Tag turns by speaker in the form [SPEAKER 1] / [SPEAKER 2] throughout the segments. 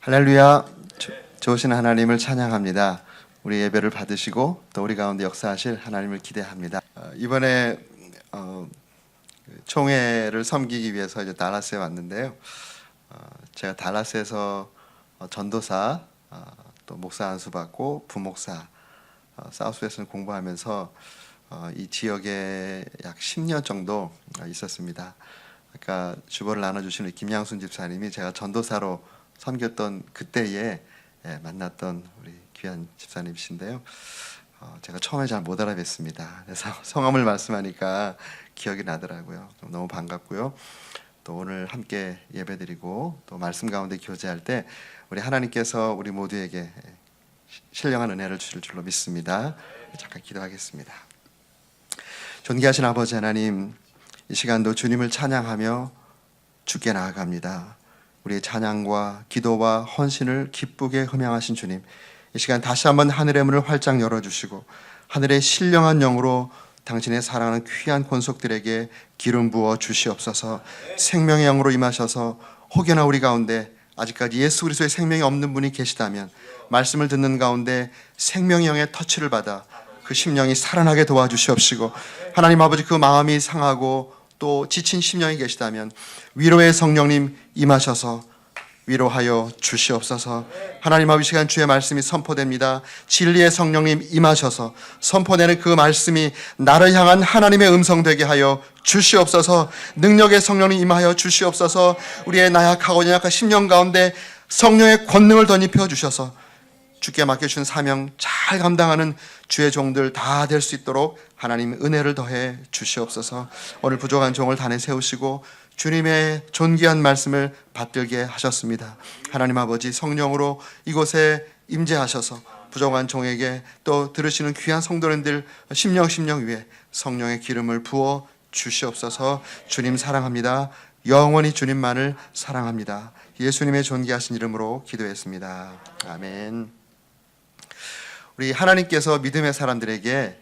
[SPEAKER 1] 할렐루야. 좋으신 하나님을 찬양합니다. 우리 예배를 받으시고 또 우리 가운데 역사하실 하나님을 기대합니다. 이번에 총회를 섬기기 위해서 이제 달라스에 왔는데요. 제가 달라스에서 전도사, 또 목사 안수 받고 부목사, 사우스웨스트를 공부하면서 이 지역에 약 10년 정도 있었습니다. 아까 주보를 나눠주신 김양순 집사님이 제가 전도사로 섬겼던 그때에 만났던 우리 귀한 집사님이신데요. 제가 처음에 잘 못 알아뵀습니다. 그래서 성함을 말씀하니까 기억이 나더라고요. 너무 반갑고요. 또 오늘 함께 예배드리고 또 말씀 가운데 교제할 때 우리 하나님께서 우리 모두에게 신령한 은혜를 주실 줄로 믿습니다. 잠깐 기도하겠습니다. 존귀하신 아버지 하나님, 이 시간도 주님을 찬양하며 주께 나아갑니다. 우리의 찬양과 기도와 헌신을 기쁘게 흠양하신 주님, 이 시간 다시 한번 하늘의 문을 활짝 열어주시고 하늘의 신령한 영으로 당신의 사랑하는 귀한 권속들에게 기름 부어 주시옵소서. 생명의 영으로 임하셔서 혹여나 우리 가운데 아직까지 예수 그리스도의 생명이 없는 분이 계시다면 말씀을 듣는 가운데 생명의 영의 터치를 받아 그 심령이 살아나게 도와주시옵시고, 하나님 아버지 그 마음이 상하고 또 지친 심령이 계시다면 위로의 성령님 임하셔서 위로하여 주시옵소서. 하나님 아버지, 시간 주의 말씀이 선포됩니다. 진리의 성령님 임하셔서 선포되는 그 말씀이 나를 향한 하나님의 음성 되게 하여 주시옵소서. 능력의 성령님 임하여 주시옵소서. 우리의 나약하고 연약한 심령 가운데 성령의 권능을 덧입혀 주셔서 주께 맡겨주신 사명 잘 감당하는 주의 종들 다 될 수 있도록 하나님 은혜를 더해 주시옵소서. 오늘 부족한 종을 단에 세우시고 주님의 존귀한 말씀을 받들게 하셨습니다. 하나님 아버지, 성령으로 이곳에 임재하셔서 부족한 종에게 또 들으시는 귀한 성도님들 심령 위에 성령의 기름을 부어 주시옵소서. 주님 사랑합니다. 영원히 주님만을 사랑합니다. 예수님의 존귀하신 이름으로 기도했습니다. 아멘. 우리 하나님께서 믿음의 사람들에게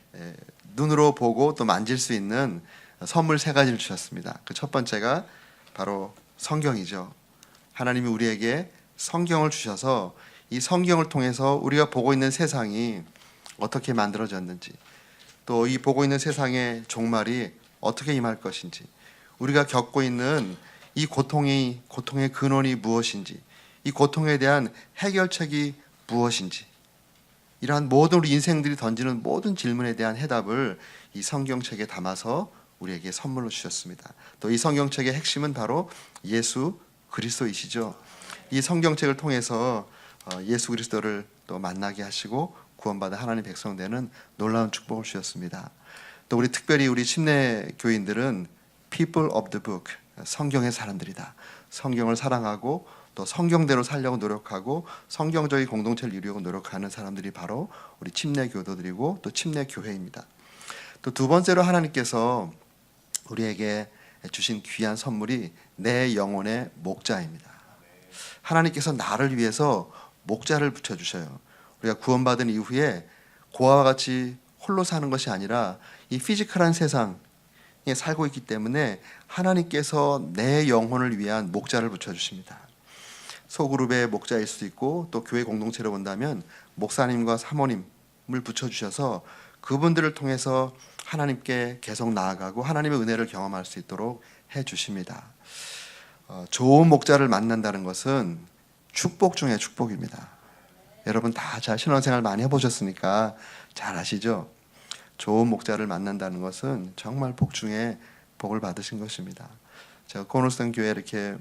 [SPEAKER 1] 눈으로 보고 또 만질 수 있는 선물 3가지를 주셨습니다. 그 첫 번째가 바로 성경이죠. 하나님이 우리에게 성경을 주셔서 이 성경을 통해서 우리가 보고 있는 세상이 어떻게 만들어졌는지, 또 이 보고 있는 세상의 종말이 어떻게 임할 것인지, 우리가 겪고 있는 이 고통의 근원이 무엇인지, 이 고통에 대한 해결책이 무엇인지, 이러한 모든 우리 인생들이 던지는 모든 질문에 대한 해답을 이 성경책에 담아서 우리에게 선물로 주셨습니다. 또 이 성경책의 핵심은 바로 예수 그리스도이시죠. 이 성경책을 통해서 예수 그리스도를 또 만나게 하시고 구원받은 하나님 백성 되는 놀라운 축복을 주셨습니다. 또 우리 특별히 우리 침례 교인들은 people of the book, 성경의 사람들이다. 성경을 사랑하고 또 성경대로 살려고 노력하고 성경적인 공동체를 이루려고 노력하는 사람들이 바로 우리 침례 교도들이고 또 침례 교회입니다. 또 두 번째로 하나님께서 우리에게 주신 귀한 선물이 내 영혼의 목자입니다. 하나님께서 나를 위해서 목자를 붙여주셔요. 우리가 구원받은 이후에 고아와 같이 홀로 사는 것이 아니라 이 피지컬한 세상에 살고 있기 때문에 하나님께서 내 영혼을 위한 목자를 붙여주십니다. 소그룹의 목자일 수도 있고 또 교회 공동체로 본다면 목사님과 사모님을 붙여주셔서 그분들을 통해서 하나님께 계속 나아가고 하나님의 은혜를 경험할 수 있도록 해주십니다. 좋은 목자를 만난다는 것은 축복 중에 축복입니다. 여러분 다 잘 신앙생활 많이 해보셨으니까 잘 아시죠? 좋은 목자를 만난다는 것은 정말 복 중에 복을 받으신 것입니다. 제가 코너스톤 교회 이렇게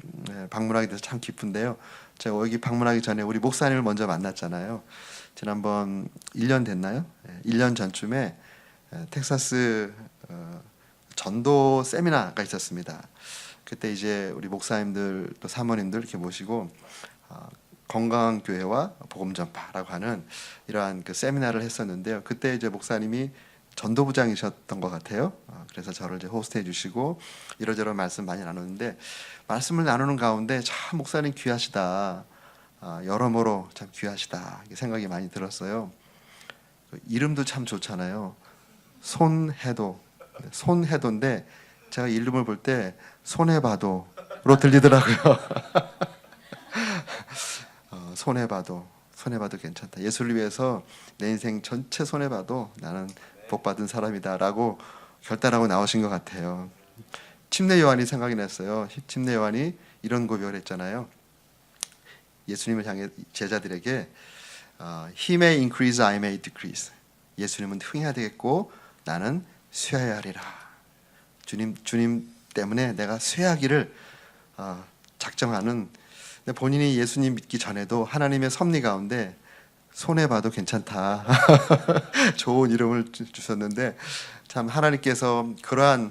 [SPEAKER 1] 방문하게 돼서 참 기쁜데요. 제가 여기 방문하기 전에 우리 목사님을 먼저 만났잖아요. 지난번 1년 됐나요? 1년 전쯤에 텍사스 전도 세미나가 있었습니다. 그때 이제 우리 목사님들 또 사모님들 이렇게 모시고 건강한 교회와 복음 전파라고 하는 이러한 그 세미나를 했었는데요. 그때 이제 목사님이 전도부장이셨던 것 같아요. 그래서 저를 이제 호스트해 주시고 이러저러 말씀 많이 나눴는데, 말씀을 나누는 가운데 참 목사님 귀하시다, 여러모로 참 귀하시다 생각이 많이 들었어요. 이름도 참 좋잖아요. 손해도인데 제가 이름을 볼 때 손해봐도로 들리더라고요. 손해봐도 괜찮다. 예수를 위해서 내 인생 전체 손해봐도 나는 복받은 사람이다라고 결단하고 나오신 것 같아요. 침례 요한이 생각이 났어요. 침례 요한이 이런 고백을 했잖아요. 예수님을 향해 제자들에게 He may increase, I may decrease. 예수님은 흥해야 되겠고 나는 쇠해야 하리라. 주님 때문에 내가 쇠하기를 작정하는. 본인이 예수님 믿기 전에도 하나님의 섭리 가운데 손해봐도 괜찮다. 좋은 이름을 주셨는데 참 하나님께서 그러한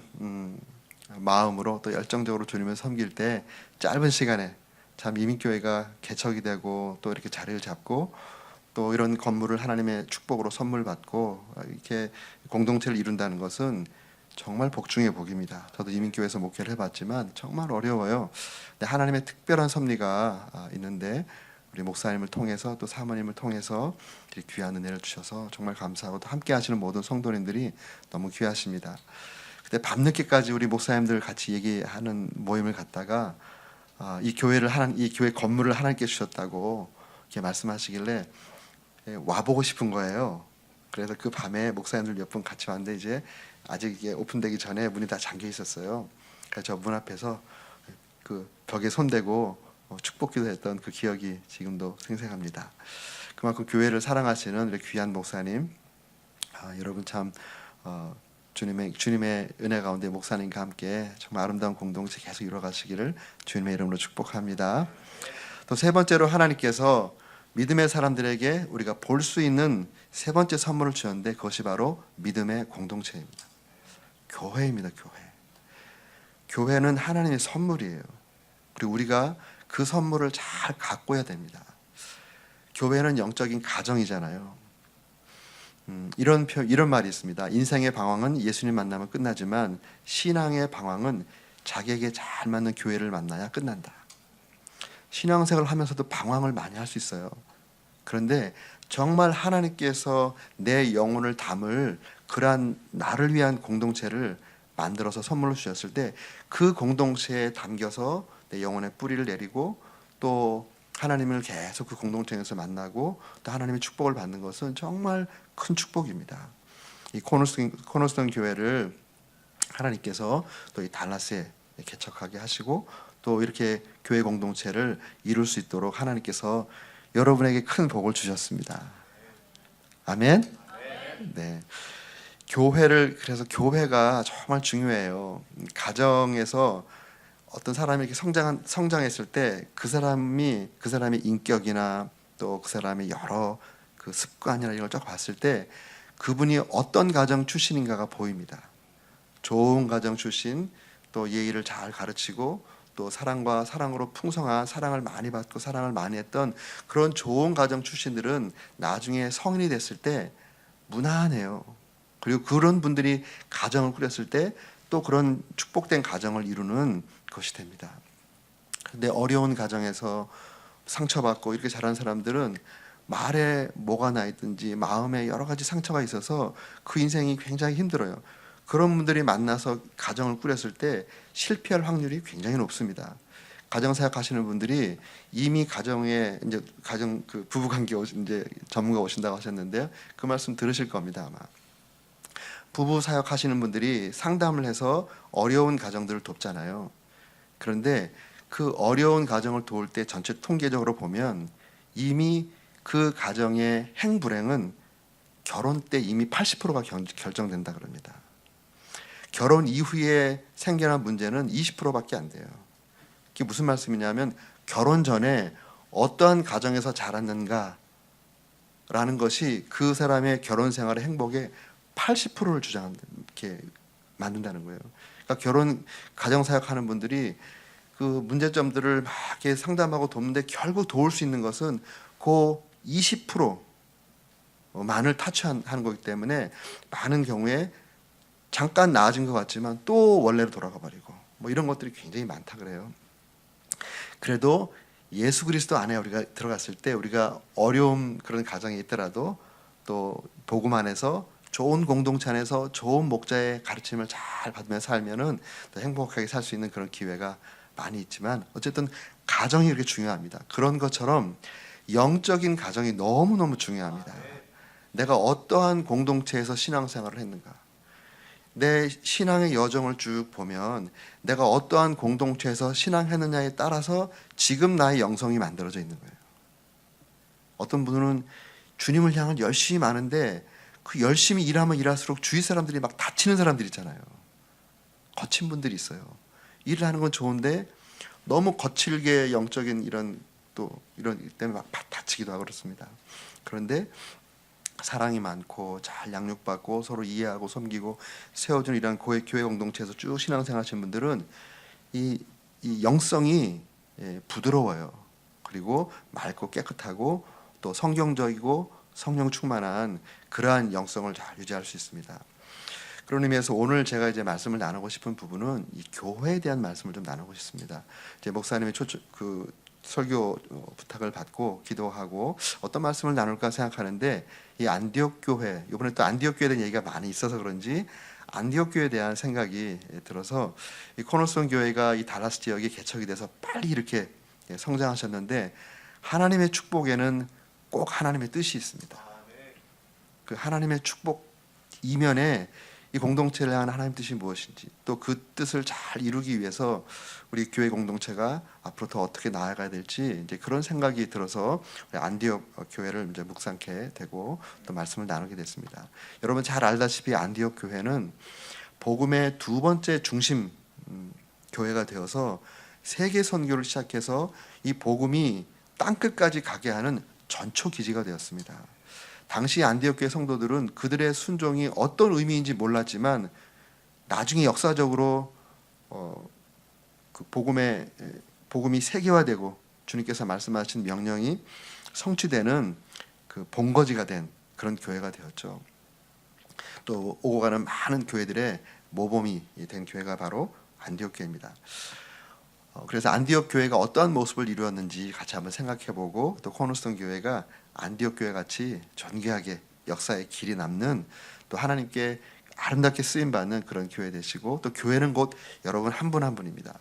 [SPEAKER 1] 마음으로 또 열정적으로 주님을 섬길 때 짧은 시간에 참 이민교회가 개척이 되고 또 이렇게 자리를 잡고 또 이런 건물을 하나님의 축복으로 선물 받고 이렇게 공동체를 이룬다는 것은 정말 복중의 복입니다. 저도 이민교회에서 목회를 해봤지만 정말 어려워요. 근데 하나님의 특별한 섭리가 있는데 우리 목사님을 통해서 또 사모님을 통해서 이렇게 귀한 은혜를 주셔서 정말 감사하고 또 함께 하시는 모든 성도님들이 너무 귀하십니다. 그때 밤늦게까지 우리 목사님들 같이 얘기하는 모임을 갖다가 이 교회 건물을 하나님께 주셨다고 이렇게 말씀하시길래 와보고 싶은 거예요. 그래서 그 밤에 목사님들 몇 분 같이 왔는데 이제 아직 이게 오픈되기 전에 문이 다 잠겨 있었어요. 그래서 저 문 앞에서 그 벽에 손대고 축복기도 했던 그 기억이 지금도 생생합니다. 그만큼 교회를 사랑하시는 이렇게 귀한 목사님, 여러분 참 주님의 은혜 가운데 목사님과 함께 정말 아름다운 공동체 계속 이루어가시기를 주님의 이름으로 축복합니다. 또 세 번째로 하나님께서 믿음의 사람들에게 우리가 볼 수 있는 세 번째 선물을 주셨는데 그것이 바로 믿음의 공동체입니다. 교회입니다. 교회는 하나님의 선물이에요. 그리고 우리가 그 선물을 잘 가꿔야 됩니다. 교회는 영적인 가정이잖아요. 이런 말이 있습니다. 인생의 방황은 예수님 만나면 끝나지만 신앙의 방황은 자기에게 잘 맞는 교회를 만나야 끝난다. 신앙생활을 하면서도 방황을 많이 할 수 있어요. 그런데 정말 하나님께서 내 영혼을 담을 그러한 나를 위한 공동체를 만들어서 선물로 주셨을 때 그 공동체에 담겨서 내 영혼의 뿌리를 내리고 또 하나님을 계속 그 공동체에서 만나고 또 하나님의 축복을 받는 것은 정말 큰 축복입니다. 이 코너스톤 교회를 하나님께서 또 이 달라스에 개척하게 하시고 또 이렇게 교회 공동체를 이룰 수 있도록 하나님께서 여러분에게 큰 복을 주셨습니다. 아멘. 네. 그래서 교회가 정말 중요해요. 가정에서 어떤 사람이 이렇게 성장했을 때 그 사람의 인격이나 또 그 사람의 여러 그 습관이나 이런 걸 쫙 봤을 때 그분이 어떤 가정 출신인가가 보입니다. 좋은 가정 출신, 또 예의를 잘 가르치고 또 사랑과 사랑으로 풍성한 사랑을 많이 받고 사랑을 많이 했던 그런 좋은 가정 출신들은 나중에 성인이 됐을 때 무난해요. 그리고 그런 분들이 가정을 꾸렸을 때 또 그런 축복된 가정을 이루는 것이 됩니다. 그런데 어려운 가정에서 상처받고 이렇게 자란 사람들은 말에 뭐가 나 있든지 마음에 여러 가지 상처가 있어서 그 인생이 굉장히 힘들어요. 그런 분들이 만나서 가정을 꾸렸을 때 실패할 확률이 굉장히 높습니다. 가정 사역하시는 분들이 이미 가정에 이제 그 부부 관계 이제 전문가 오신다고 하셨는데요. 그 말씀 들으실 겁니다, 아마. 부부 사역하시는 분들이 상담을 해서 어려운 가정들을 돕잖아요. 그런데 그 어려운 가정을 도울 때 전체 통계적으로 보면 이미 그 가정의 행불행은 결혼 때 이미 80%가 결정된다 그럽니다. 결혼 이후에 생겨난 문제는 20%밖에 안 돼요. 그게 무슨 말씀이냐면 결혼 전에 어떠한 가정에서 자랐는가라는 것이 그 사람의 결혼 생활의 행복의 80%를 이렇게 만든다는 거예요. 그러니까 가정 사역하는 분들이 그 문제점들을 막 이렇게 상담하고 돕는데 결국 도울 수 있는 것은 그 20%만을 타치하는 거기 때문에 많은 경우에 잠깐 나아진 것 같지만 또 원래로 돌아가 버리고 뭐 이런 것들이 굉장히 많다 그래요. 그래도 예수 그리스도 안에 우리가 들어갔을 때 우리가 어려운 그런 가정에 있더라도 또 복음 안에서 좋은 공동체 안에서 좋은 목자의 가르침을 잘 받으며 살면은 더 행복하게 살 수 있는 그런 기회가 많이 있지만 어쨌든 가정이 그렇게 중요합니다. 그런 것처럼 영적인 가정이 너무너무 중요합니다. 내가 어떠한 공동체에서 신앙생활을 했는가, 내 신앙의 여정을 쭉 보면 내가 어떠한 공동체에서 신앙했느냐에 따라서 지금 나의 영성이 만들어져 있는 거예요. 어떤 분은 주님을 향한 열심이 많은데 그 열심히 일하면 일할수록 주위 사람들이 막 다치는 사람들 있잖아요. 거친 분들이 있어요. 일을 하는 건 좋은데 너무 거칠게 영적인 이런 일 때문에 막 다치기도 하고 그렇습니다. 그런데 사랑이 많고 잘 양육받고 서로 이해하고 섬기고 세워주는 이런 교회 공동체에서 쭉 신앙생활 하시는 분들은 이 영성이 부드러워요. 그리고 맑고 깨끗하고 또 성경적이고 성령 충만한 그러한 영성을 잘 유지할 수 있습니다. 그런 의미에서 오늘 제가 이제 말씀을 나누고 싶은 부분은 이 교회에 대한 말씀을 좀 나누고 싶습니다. 제 목사님의 설교 부탁을 받고 기도하고 어떤 말씀을 나눌까 생각하는데, 이 안디옥 교회, 이번에 또 안디옥 교회에 대한 얘기가 많이 있어서 그런지 안디옥 교회에 대한 생각이 들어서, 이 코너스톤 교회가 이 달라스 지역에 개척이 돼서 빨리 이렇게 성장하셨는데, 하나님의 축복에는 꼭 하나님의 뜻이 있습니다. 그 하나님의 축복 이면에 이 공동체를 향한 하나님 뜻이 무엇인지, 또 그 뜻을 잘 이루기 위해서 우리 교회 공동체가 앞으로 더 어떻게 나아가야 될지 이제 그런 생각이 들어서 우리 안디옥 교회를 이제 묵상케 되고 또 말씀을 나누게 됐습니다. 여러분 잘 알다시피 안디옥 교회는 복음의 두 번째 중심 교회가 되어서 세계 선교를 시작해서 이 복음이 땅끝까지 가게 하는 전초 기지가 되었습니다. 당시 안디옥 교회 성도들은 그들의 순종이 어떤 의미인지 몰랐지만 나중에 역사적으로 그 복음이 세계화되고 주님께서 말씀하신 명령이 성취되는 그 본거지가 된 그런 교회가 되었죠. 또 오고 가는 많은 교회들의 모범이 된 교회가 바로 안디옥 교회입니다. 그래서 안디옥 교회가 어떠한 모습을 이루었는지 같이 한번 생각해보고, 또 코너스톤 교회가 안디옥 교회 같이 존귀하게 역사의 길이 남는, 또 하나님께 아름답게 쓰임받는 그런 교회 되시고, 또 교회는 곧 여러분 한 분 한 분입니다.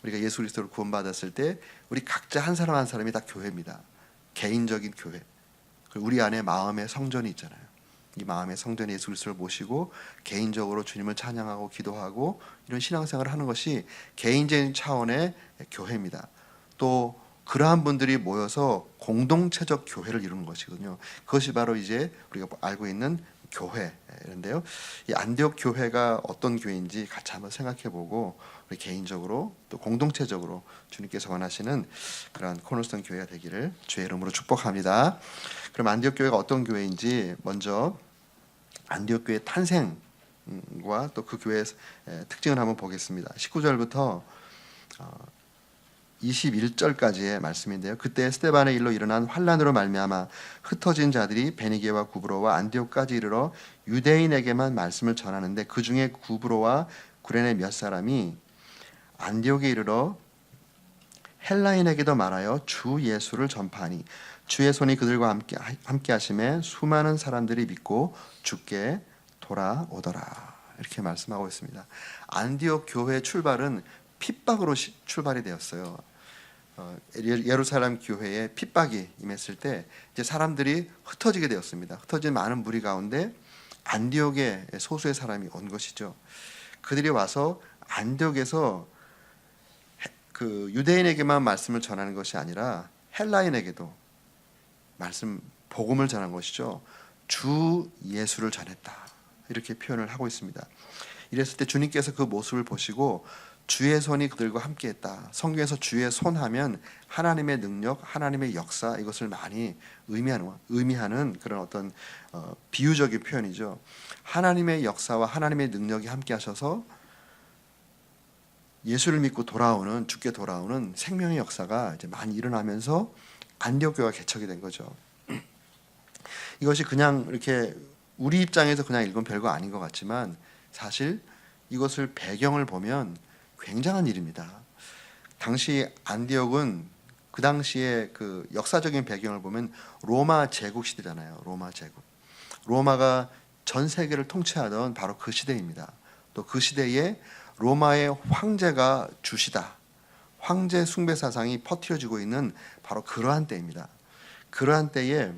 [SPEAKER 1] 우리가 예수 그리스도를 구원받았을 때 우리 각자 한 사람 한 사람이 다 교회입니다. 개인적인 교회. 우리 안에 마음의 성전이 있잖아요. 이 마음의 성전에 예수 그리스도를 모시고 개인적으로 주님을 찬양하고 기도하고 이런 신앙생활을 하는 것이 개인적인 차원의 교회입니다. 또 그러한 분들이 모여서 공동체적 교회를 이루는 것이거든요. 그것이 바로 이제 우리가 알고 있는 교회인데요. 이 안디옥 교회가 어떤 교회인지 같이 한번 생각해보고 우리 개인적으로 또 공동체적으로 주님께서 원하시는 그런 코너스톤 교회가 되기를 주의 이름으로 축복합니다. 그럼 안디옥 교회가 어떤 교회인지 먼저 안디옥 교회의 탄생과 또 그 교회의 특징을 한번 보겠습니다. 19절부터 21절까지의 말씀인데요. 그때 스데반의 일로 일어난 환난으로 말미암아 흩어진 자들이 베니게와 구브로와 안디옥까지 이르러 유대인에게만 말씀을 전하는데, 그 중에 구브로와 구레네 몇 사람이 안디옥에 이르러 헬라인에게도 말하여 주 예수를 전파하니 주의 손이 그들과 함께 하심에 수많은 사람들이 믿고 주께 돌아오더라. 이렇게 말씀하고 있습니다. 안디옥 교회의 출발은 핍박으로 출발이 되었어요. 예루살렘 교회에 핍박이 임했을 때 이제 사람들이 흩어지게 되었습니다. 흩어진 많은 무리 가운데 안디옥에 소수의 사람이 온 것이죠. 그들이 와서 안디옥에서 그 유대인에게만 말씀을 전하는 것이 아니라 헬라인에게도 복음을 전한 것이죠. 주 예수를 전했다. 이렇게 표현을 하고 있습니다. 이랬을 때 주님께서 그 모습을 보시고 주의 손이 그들과 함께했다. 성경에서 주의 손 하면 하나님의 능력, 하나님의 역사, 이것을 많이 의미하는 그런 어떤 비유적인 표현이죠. 하나님의 역사와 하나님의 능력이 함께하셔서 예수를 믿고 돌아오는, 주께 돌아오는 생명의 역사가 이제 많이 일어나면서 안디옥 교회가 개척이 된 거죠. 이것이 그냥 이렇게 우리 입장에서 그냥 읽으면 별거 아닌 것 같지만 사실 이것을 배경을 보면 굉장한 일입니다. 당시 안디옥은 그 당시에 그 역사적인 배경을 보면 로마 제국 시대잖아요. 로마 제국. 로마가 전 세계를 통치하던 바로 그 시대입니다. 또 그 시대에 로마의 황제가 주시다. 황제 숭배 사상이 퍼뜨려지고 있는 바로 그러한 때입니다. 그러한 때에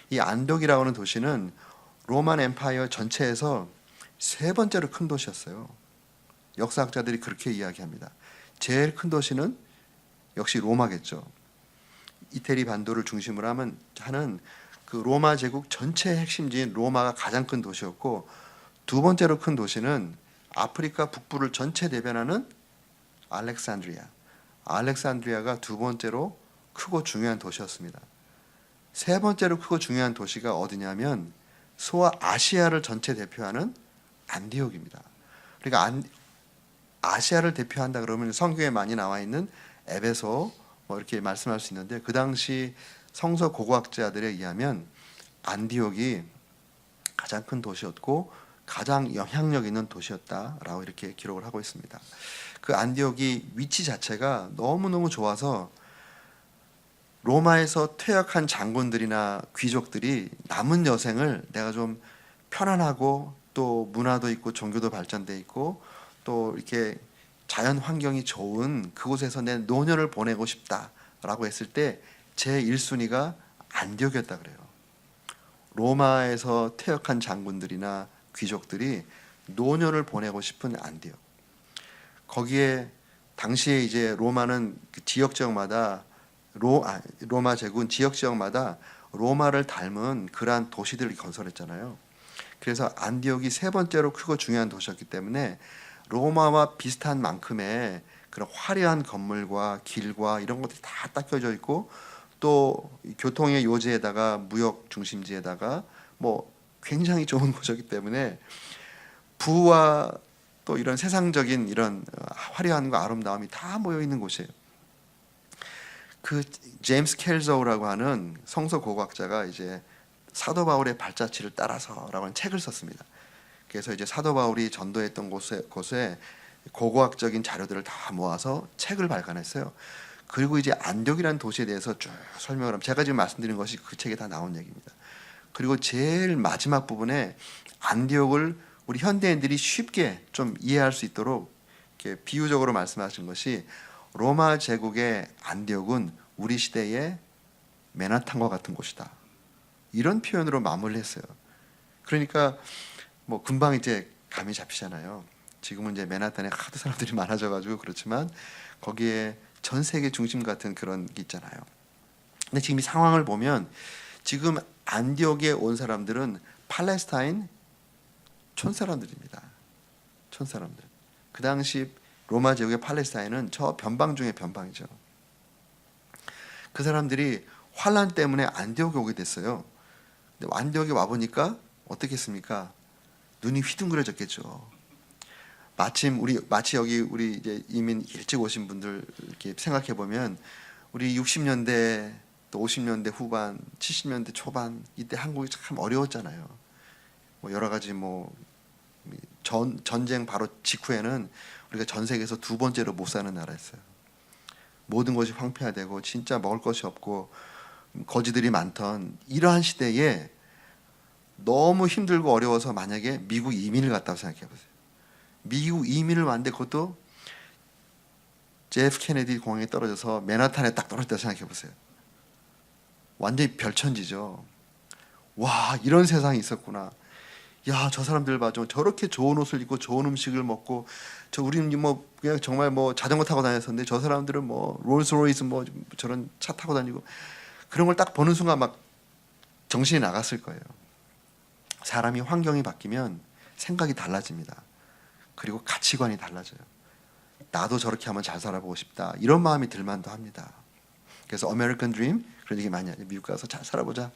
[SPEAKER 1] 이 안독이라고 하는 도시는 로만 엠파이어 전체에서 세 번째로 큰 도시였어요. 역사학자들이 그렇게 이야기합니다. 제일 큰 도시는 역시 로마겠죠. 이태리 반도를 중심으로 하는 그 로마 제국 전체의 핵심지인 로마가 가장 큰 도시였고, 두 번째로 큰 도시는 아프리카 북부를 전체 대변하는 알렉산드리아가 두 번째로 크고 중요한 도시였습니다. 세 번째로 크고 중요한 도시가 어디냐면 소아 아시아를 전체 대표하는 안디옥입니다. 그러니까 아시아를 대표한다 그러면 성경에 많이 나와 있는 에베소 뭐 이렇게 말씀할 수 있는데, 그 당시 성서 고고학자들에 의하면 안디옥이 가장 큰 도시였고 가장 영향력 있는 도시였다라고 이렇게 기록을 하고 있습니다. 그 안디옥이 위치 자체가 너무너무 좋아서 로마에서 퇴역한 장군들이나 귀족들이 남은 여생을 내가 좀 편안하고 또 문화도 있고 종교도 발전돼 있고 또 이렇게 자연 환경이 좋은 그곳에서 내 노년을 보내고 싶다라고 했을 때 제 1순위가 안디옥이었다 그래요. 로마에서 퇴역한 장군들이나 귀족들이 노년을 보내고 싶은 안디옥. 거기에 당시에 이제 로마는 그 지역마다 로마 제국은 지역마다 로마를 닮은 그러한 도시들을 건설했잖아요. 그래서 안디옥이 세 번째로 크고 중요한 도시였기 때문에 로마와 비슷한 만큼의 그런 화려한 건물과 길과 이런 것들이 다 닦여져 있고, 또 교통의 요지에다가 무역 중심지에다가 뭐 굉장히 좋은 곳이기 때문에 부와 또 이런 세상적인 이런 화려함과 아름다움이 다 모여 있는 곳이에요. 그 제임스 켈저우라고 하는 성서 고고학자가 이제 사도 바울의 발자취를 따라서라고 하는 책을 썼습니다. 그래서 이제 사도 바울이 전도했던 곳에 고고학적인 자료들을 다 모아서 책을 발간했어요. 그리고 이제 안디옥이라는 도시에 대해서 쭉 설명을 하면, 제가 지금 말씀드린 것이 그 책에 다 나온 얘기입니다. 그리고 제일 마지막 부분에 안디옥을 우리 현대인들이 쉽게 좀 이해할 수 있도록 이렇게 비유적으로 말씀하신 것이, 로마 제국의 안디옥은 우리 시대의 맨하탄과 같은 곳이다, 이런 표현으로 마무리했어요. 그러니까 뭐 금방 이제 감이 잡히잖아요. 지금은 이제 맨하탄에 하도 사람들이 많아져가지고 그렇지만 거기에 전 세계 중심 같은 그런 게 있잖아요. 근데 지금 이 상황을 보면 지금 안디옥에 온 사람들은 팔레스타인 촌사람들입니다. 촌사람들. 그 당시 로마 제국의 팔레스타인은 저 변방 중에 변방이죠. 그 사람들이 환란 때문에 안디옥에 오게 됐어요. 근데 안디옥에 와 보니까 어떻겠습니까? 눈이 휘둥그레졌겠죠. 마치 여기 우리 이제 이민 일찍 오신 분들 이렇게 생각해 보면, 우리 60년대 또 50년대 후반, 70년대 초반 이때 한국이 참 어려웠잖아요. 뭐 여러 가지 뭐 전쟁 바로 직후에는 우리가 전 세계에서 두 번째로 못 사는 나라였어요. 모든 것이 황폐화되고 진짜 먹을 것이 없고 거지들이 많던 이러한 시대에 너무 힘들고 어려워서 만약에 미국 이민을 갔다고 생각해 보세요. 미국 이민을 왔는데 그것도 JF 케네디 공항에 떨어져서 맨하탄에 딱 떨어졌다고 생각해 보세요. 완전히 별천지죠. 와, 이런 세상이 있었구나. 야, 저 사람들 봐, 저렇게 좋은 옷을 입고 좋은 음식을 먹고, 우리는 뭐 그냥 정말 뭐 자전거 타고 다녔었는데 저 사람들은 뭐 롤스로이스 뭐 저런 차 타고 다니고, 그런 걸 딱 보는 순간 막 정신이 나갔을 거예요. 사람이 환경이 바뀌면 생각이 달라집니다. 그리고 가치관이 달라져요. 나도 저렇게 하면 잘 살아보고 싶다, 이런 마음이 들만도 합니다. 그래서 아메리칸 드림 그런 얘기 많이 하죠. 미국 가서 잘 살아보자.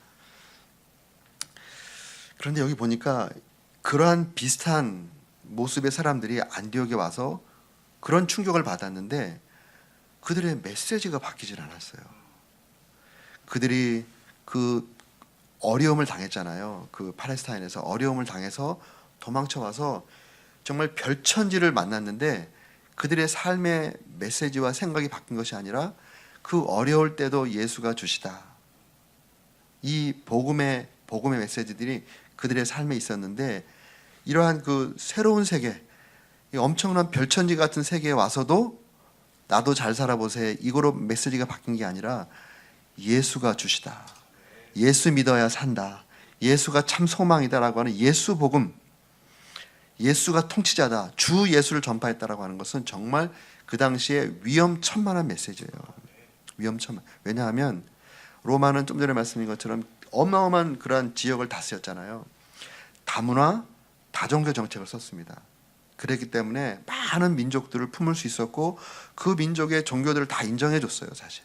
[SPEAKER 1] 그런데 여기 보니까 그러한 비슷한 모습의 사람들이 안디옥에 와서 그런 충격을 받았는데 그들의 메시지가 바뀌질 않았어요. 그들이 그 어려움을 당했잖아요. 그 팔레스타인에서 어려움을 당해서 도망쳐 와서 정말 별천지를 만났는데 그들의 삶의 메시지와 생각이 바뀐 것이 아니라 그 어려울 때도 예수가 주시다, 이 복음의 메시지들이 그들의 삶에 있었는데, 이러한 그 새로운 세계, 이 엄청난 별천지 같은 세계에 와서도 나도 잘 살아보세, 이거로 메시지가 바뀐 게 아니라 예수가 주시다, 예수 믿어야 산다, 예수가 참 소망이다라고 하는 예수 복음, 예수가 통치자다, 주 예수를 전파했다라고 하는 것은 정말 그 당시에 위험천만한 메시지예요. 위험천만. 왜냐하면 로마는 좀 전에 말씀드린 것처럼 어마어마한 그러한 지역을 다스렸잖아요. 다문화, 다종교 정책을 썼습니다. 그랬기 때문에 많은 민족들을 품을 수 있었고 그 민족의 종교들을 다 인정해 줬어요. 사실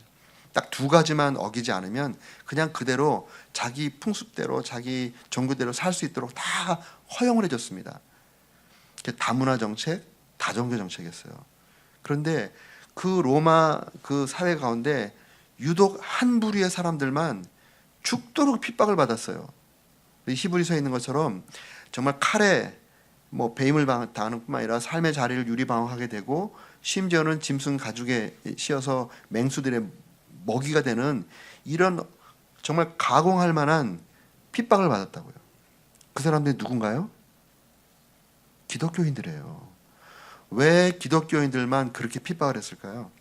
[SPEAKER 1] 딱 두 가지만 어기지 않으면 그냥 그대로 자기 풍습대로 자기 종교대로 살 수 있도록 다 허용을 해줬습니다. 다문화 정책, 다종교 정책이었어요. 그런데 그 로마 그 사회 가운데 유독 한 부류의 사람들만 죽도록 핍박을 받았어요. 히브리서에 있는 것처럼 정말 칼에 배임을 당하는 뿐만 아니라 삶의 자리를 유리방황하게 되고 심지어는 짐승 가죽에 씌어서 맹수들의 먹이가 되는 이런 정말 가공할 만한 핍박을 받았다고요. 그 사람들이 누군가요? 기독교인들이에요. 왜 기독교인들만 그렇게 핍박을 했을까요?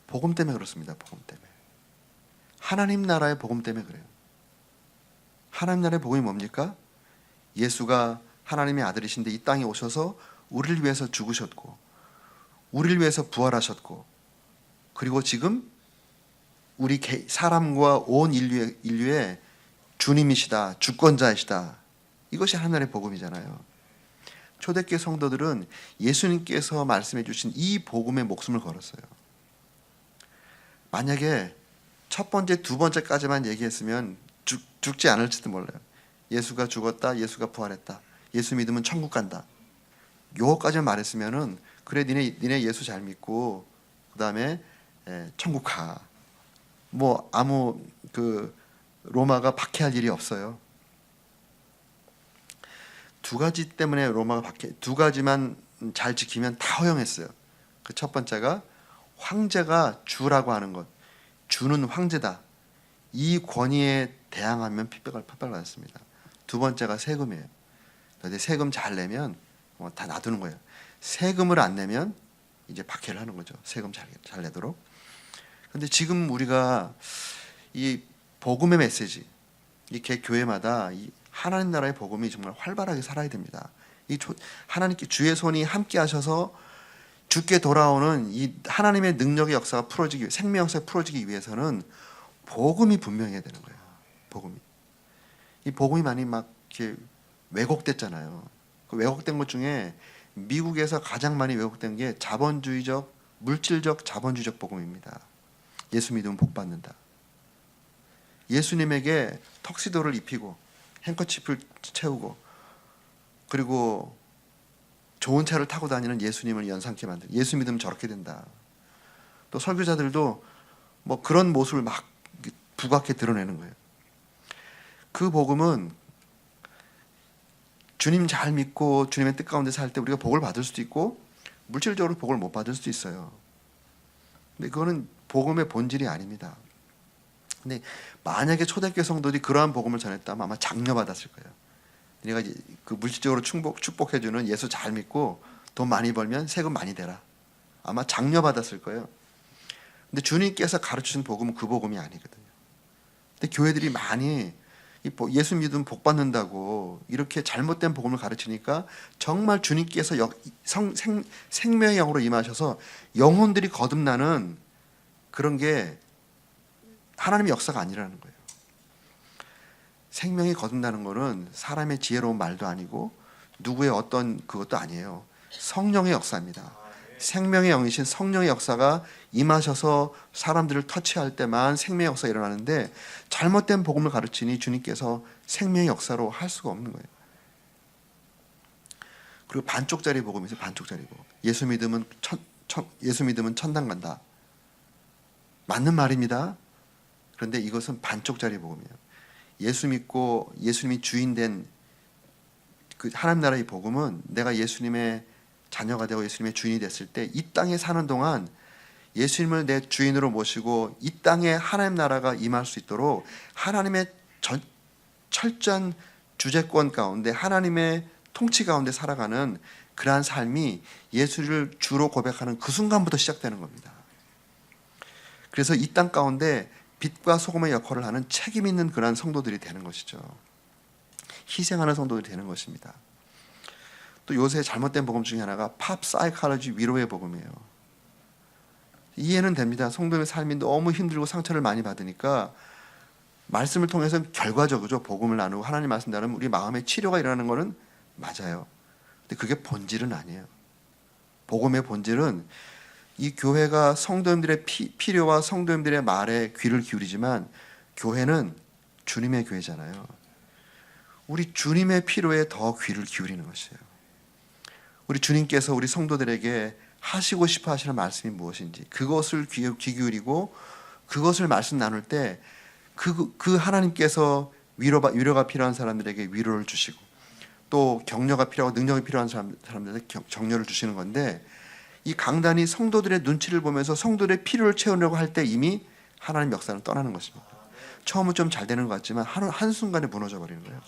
[SPEAKER 1] 복음 때문에 그렇습니다. 복음 때문에. 하나님 나라의 복음 때문에 그래요. 하나님 나라의 복음이 뭡니까? 예수가 하나님의 아들이신데 이 땅에 오셔서 우리를 위해서 죽으셨고 우리를 위해서 부활하셨고 그리고 지금 우리 사람과 온 인류의 주님이시다, 주권자이시다. 이것이 하나님의 복음이잖아요. 초대교회 성도들은 예수님께서 말씀해 주신 이 복음에 목숨을 걸었어요. 만약에 첫 번째, 두 번째까지만 얘기했으면 죽지 않을지도 몰라요. 예수가 죽었다, 예수가 부활했다, 예수 믿으면 천국 간다. 요거까지만 말했으면은 그래 니네 예수 잘 믿고 그 다음에 천국 가. 아무 로마가 박해할 일이 없어요. 두 가지 때문에 로마가 두 가지만 잘 지키면 다 허용했어요. 그 첫 번째가 황제가 주라고 하는 것, 주는 황제다. 이 권위에 대항하면 핍박을 받습니다. 두 번째가 세금이에요. 너희 세금 잘 내면 다 놔두는 거예요. 세금을 안 내면 이제 박해를 하는 거죠. 세금 잘 내도록. 그런데 지금 우리가 이 복음의 메시지, 이렇게 교회마다 이 하나님 나라의 복음이 정말 활발하게 살아야 됩니다. 하나님께 주의 손이 함께 하셔서 주께 돌아오는 이 하나님의 능력의 역사가 풀어지기, 생명 역사가 풀어지기 위해서는 복음이 분명해야 되는 거예요. 복음이. 이 복음이 많이 막 이렇게 왜곡됐잖아요. 그 왜곡된 것 중에 미국에서 가장 많이 왜곡된 게 자본주의적, 물질적 자본주의적 복음입니다. 예수 믿으면 복 받는다. 예수님에게 턱시도를 입히고 행커치프를 채우고 그리고 좋은 차를 타고 다니는 예수님을 연상케 만든, 예수 믿으면 저렇게 된다. 또 설교자들도 그런 모습을 막 부각해 드러내는 거예요. 그 복음은 주님 잘 믿고 주님의 뜻 가운데 살 때 우리가 복을 받을 수도 있고 물질적으로 복을 못 받을 수도 있어요. 근데 그거는 복음의 본질이 아닙니다. 근데 만약에 초대교회 성도들이 그러한 복음을 전했다면 아마 장려받았을 거예요. 내가 이제 그 물질적으로 축복해주는 예수 잘 믿고 돈 많이 벌면 세금 많이 대라. 아마 장려받았을 거예요. 근데 주님께서 가르치신 복음은 그 복음이 아니거든요. 근데 교회들이 많이 예수 믿으면 복 받는다고 이렇게 잘못된 복음을 가르치니까 정말 주님께서 생명의 영으로 임하셔서 영혼들이 거듭나는 그런 게 하나님의 역사가 아니라는 거예요. 생명이 거듭나는 것은 사람의 지혜로운 말도 아니고 누구의 어떤 그것도 아니에요. 성령의 역사입니다. 생명의 영이신 성령의 역사가 임하셔서 사람들을 터치할 때만 생명의 역사가 일어나는데 잘못된 복음을 가르치니 주님께서 생명의 역사로 할 수가 없는 거예요. 그리고 반쪽짜리 복음이 있어요. 반쪽짜리 복음. 예수 믿으면 천당 간다. 맞는 말입니다. 그런데 이것은 반쪽짜리 복음이에요. 예수 믿고 예수님이 주인된 그 하나님 나라의 복음은 내가 예수님의 자녀가 되고 예수님의 주인이 됐을 때 이 땅에 사는 동안 예수님을 내 주인으로 모시고 이 땅에 하나님 나라가 임할 수 있도록 하나님의 철저한 주재권 가운데 하나님의 통치 가운데 살아가는 그러한 삶이 예수를 주로 고백하는 그 순간부터 시작되는 겁니다. 그래서 이 땅 가운데 빛과 소금의 역할을 하는 책임 있는 그러한 성도들이 되는 것이죠. 희생하는 성도들이 되는 것입니다. 또 요새 잘못된 복음 중에 하나가 팝 사이콜로지 위로의 복음이에요. 이해는 됩니다. 성도의 삶이 너무 힘들고 상처를 많이 받으니까 말씀을 통해서 결과적으로 복음을 나누고 하나님 말씀 나누면 우리 마음의 치료가 일어나는 것은 맞아요. 근데 그게 본질은 아니에요. 복음의 본질은 이 교회가 성도님들의 필요와 성도님들의 말에 귀를 기울이지만 교회는 주님의 교회잖아요. 우리 주님의 필요에 더 귀를 기울이는 것이에요. 우리 주님께서 우리 성도들에게 하시고 싶어 하시는 말씀이 무엇인지 그것을 귀 기울이고 그것을 말씀 나눌 때 그 하나님께서 위로가 필요한 사람들에게 위로를 주시고 또 격려가 필요하고 능력이 필요한 사람들에게 격려를 주시는 건데 이 강단이 성도들의 눈치를 보면서 성도들의 필요를 채우려고 할 때 이미 하나님 역사는 떠나는 것입니다. 처음은 좀 잘 되는 것 같지만 한순간에 무너져 버리는 거예요.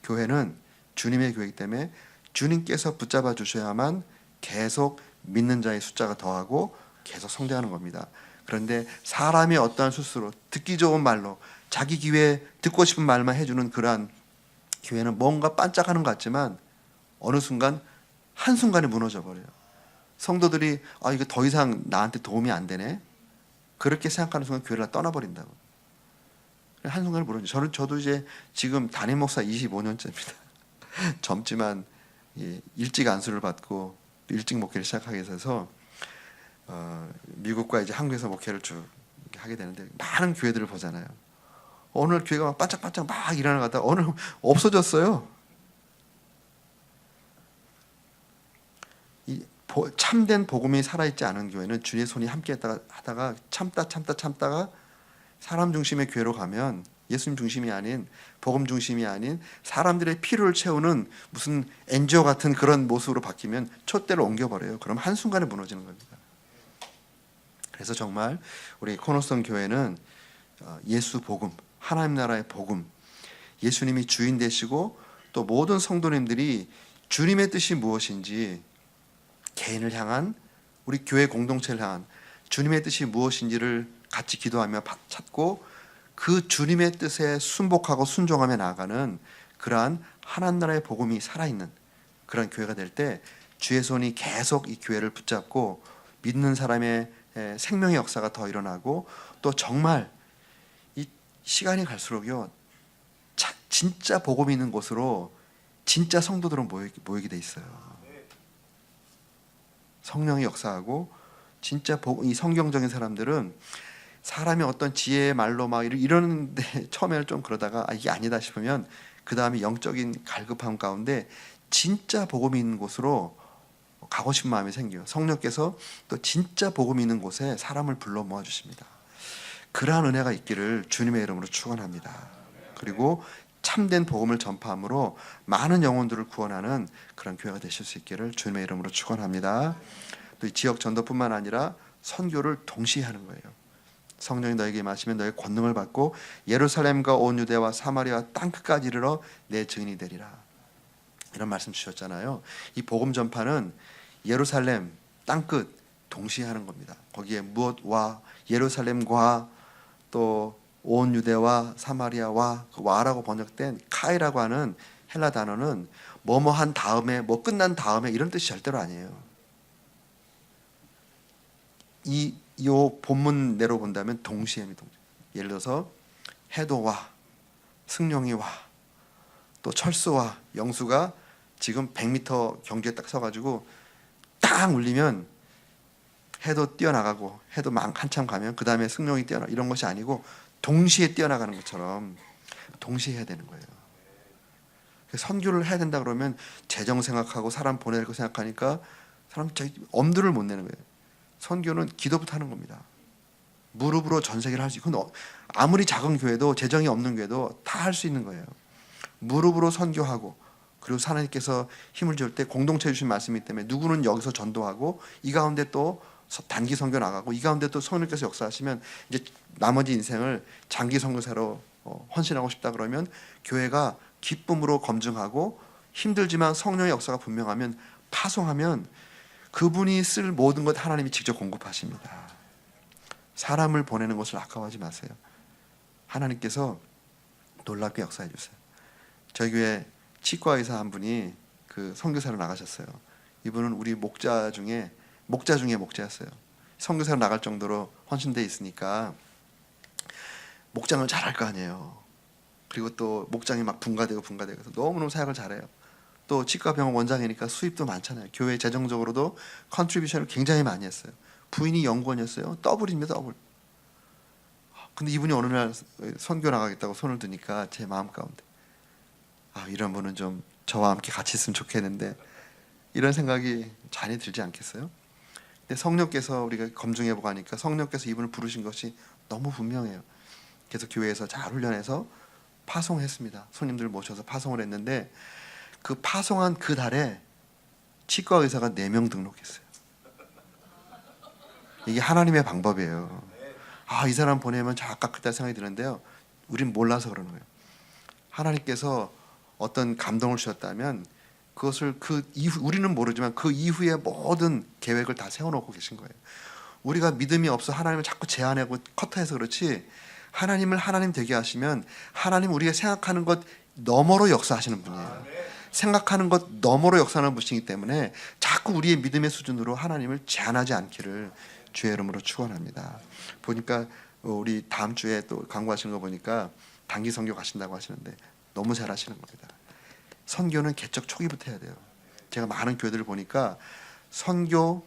[SPEAKER 1] 교회는 주님의 교회이기 때문에 주님께서 붙잡아 주셔야만 계속 믿는 자의 숫자가 더하고 계속 성장하는 겁니다. 그런데 사람이 어떠한 수스로 듣기 좋은 말로 자기 귀에 듣고 싶은 말만 해주는 그러한 교회는 뭔가 반짝하는 것 같지만 어느 순간 한순간에 무너져 버려요. 성도들이 이거 더 이상 나한테 도움이 안 되네 그렇게 생각하는 순간 교회를 떠나버린다고. 한순간에 무너져. 저도 이제 지금 담임 목사 25년째입니다. 젊지만 일찍 안수를 받고 일찍 목회를 시작하게 돼서 미국과 이제 한국에서 목회를 쭉 하게 되는데 많은 교회들을 보잖아요. 어느 교회가 막 반짝반짝 막 일어나 갔다가 어느 없어졌어요. 참된 복음이 살아있지 않은 교회는 주의 손이 함께 하다가 참다가 사람 중심의 교회로 가면 예수님 중심이 아닌 복음 중심이 아닌 사람들의 필요를 채우는 무슨 NGO 같은 그런 모습으로 바뀌면 촛대로 옮겨버려요. 그럼 한순간에 무너지는 겁니다. 그래서 정말 우리 코너스톤 교회는 예수 복음, 하나님 나라의 복음, 예수님이 주인 되시고 또 모든 성도님들이 주님의 뜻이 무엇인지 개인을 향한 우리 교회 공동체를 향한 주님의 뜻이 무엇인지를 같이 기도하며 찾고 그 주님의 뜻에 순복하고 순종하며 나아가는 그러한 하나님 나라의 복음이 살아있는 그런 교회가 될 때 주의 손이 계속 이 교회를 붙잡고 믿는 사람의 생명의 역사가 더 일어나고 또 정말 이 시간이 갈수록요 진짜 복음이 있는 곳으로 진짜 성도들은 모이게 돼 있어요. 성령이 역사하고 진짜 이 성경적인 사람들은 사람이 어떤 지혜의 말로 막 이러는데 처음에는 좀 그러다가 이게 아니다 싶으면 그 다음에 영적인 갈급함 가운데 진짜 복음이 있는 곳으로 가고 싶은 마음이 생겨요. 성령께서 또 진짜 복음이 있는 곳에 사람을 불러 모아주십니다. 그러한 은혜가 있기를 주님의 이름으로 축원합니다. 그리고 참된 복음을 전파함으로 많은 영혼들을 구원하는 그런 교회가 되실 수 있기를 주님의 이름으로 축원합니다. 또 이 지역 전도뿐만 아니라 선교를 동시에 하는 거예요. 성령이 너에게 임하시면 너의 권능을 받고 예루살렘과 온 유대와 사마리아 땅끝까지 이르러 내 증인이 되리라. 이런 말씀 주셨잖아요. 이 복음 전파는 예루살렘 땅끝 동시에 하는 겁니다. 거기에 무엇와 예루살렘과 또 온 유대와 사마리아와 그 와라고 번역된 카이라고 하는 헬라 단어는 뭐뭐 한 다음에 뭐 끝난 다음에 이런 뜻이 절대로 아니에요. 이 본문대로 본다면 동시에입니다. 예를 들어서 해도와 승룡이 와 또 철수와 영수가 지금 100m 경주에 딱 서가지고 딱 울리면 해도 뛰어나가고 해도 한참 가면 그 다음에 승룡이 뛰어나 이런 것이 아니고 동시에 뛰어나가는 것처럼 동시에 해야 되는 거예요. 선교를 해야 된다 그러면 재정 생각하고 사람 보낼 거 생각하니까 사람 엄두를 못 내는 거예요. 선교는 기도부터 하는 겁니다. 무릎으로 전 세계를 할 수 있고 아무리 작은 교회도 재정이 없는 교회도 다 할 수 있는 거예요. 무릎으로 선교하고 그리고 하나님께서 힘을 줄 때 공동체 주신 말씀이기 때문에 누구는 여기서 전도하고 이 가운데 또 단기 선교 나가고 이 가운데 또 성령께서 역사하시면 이제 나머지 인생을 장기 선교사로 헌신하고 싶다 그러면 교회가 기쁨으로 검증하고 힘들지만 성령의 역사가 분명하면 파송하면 그분이 쓸 모든 것 하나님이 직접 공급하십니다. 사람을 보내는 것을 아까워하지 마세요. 하나님께서 놀랍게 역사해 주세요. 저희 교회 치과 의사 한 분이 그 선교사로 나가셨어요. 이분은 우리 목자 중에 목자였어요. 선교사로 나갈 정도로 헌신돼 있으니까 목장을 잘할 거 아니에요. 그리고 또 목장이 막 분가되고 해서 너무너무 사역을 잘해요. 또 치과병원 원장이니까 수입도 많잖아요. 교회 재정적으로도 컨트리뷰션을 굉장히 많이 했어요. 부인이 연구원이었어요. 더블입니다, 더블. 근데 이분이 어느 날 선교 나가겠다고 손을 드니까 제 마음 가운데 이런 분은 좀 저와 함께 같이 있으면 좋겠는데, 이런 생각이 잔이 들지 않겠어요? 근데 성령께서, 우리가 검증해보고 하니까 성령께서 이분을 부르신 것이 너무 분명해요. 그래서 교회에서 잘 훈련해서 파송했습니다. 손님들 모셔서 파송을 했는데, 그 파송한 그 달에 치과 의사가 4명 등록했어요. 이게 하나님의 방법이에요. 이 사람 보내면 저 아깝겠다 생각이 드는데요, 우린 몰라서 그러는 거예요. 하나님께서 어떤 감동을 주셨다면 그것을 그 이후, 우리는 모르지만 그 이후에 모든 계획을 다 세워놓고 계신 거예요. 우리가 믿음이 없어 하나님을 자꾸 제한하고 커터해서 그렇지, 하나님을 하나님 되게 하시면 하나님 우리가 생각하는 것 너머로 역사하시는 분이에요. 생각하는 것 너머로 역사하는 분이기 때문에 자꾸 우리의 믿음의 수준으로 하나님을 제한하지 않기를 주의 이름으로 축원합니다. 보니까 우리 다음 주에 또 광고하시는 거 보니까 단기 선교 가신다고 하시는데 너무 잘하시는 겁니다. 선교는 개척 초기부터 해야 돼요. 제가 많은 교회들을 보니까 선교,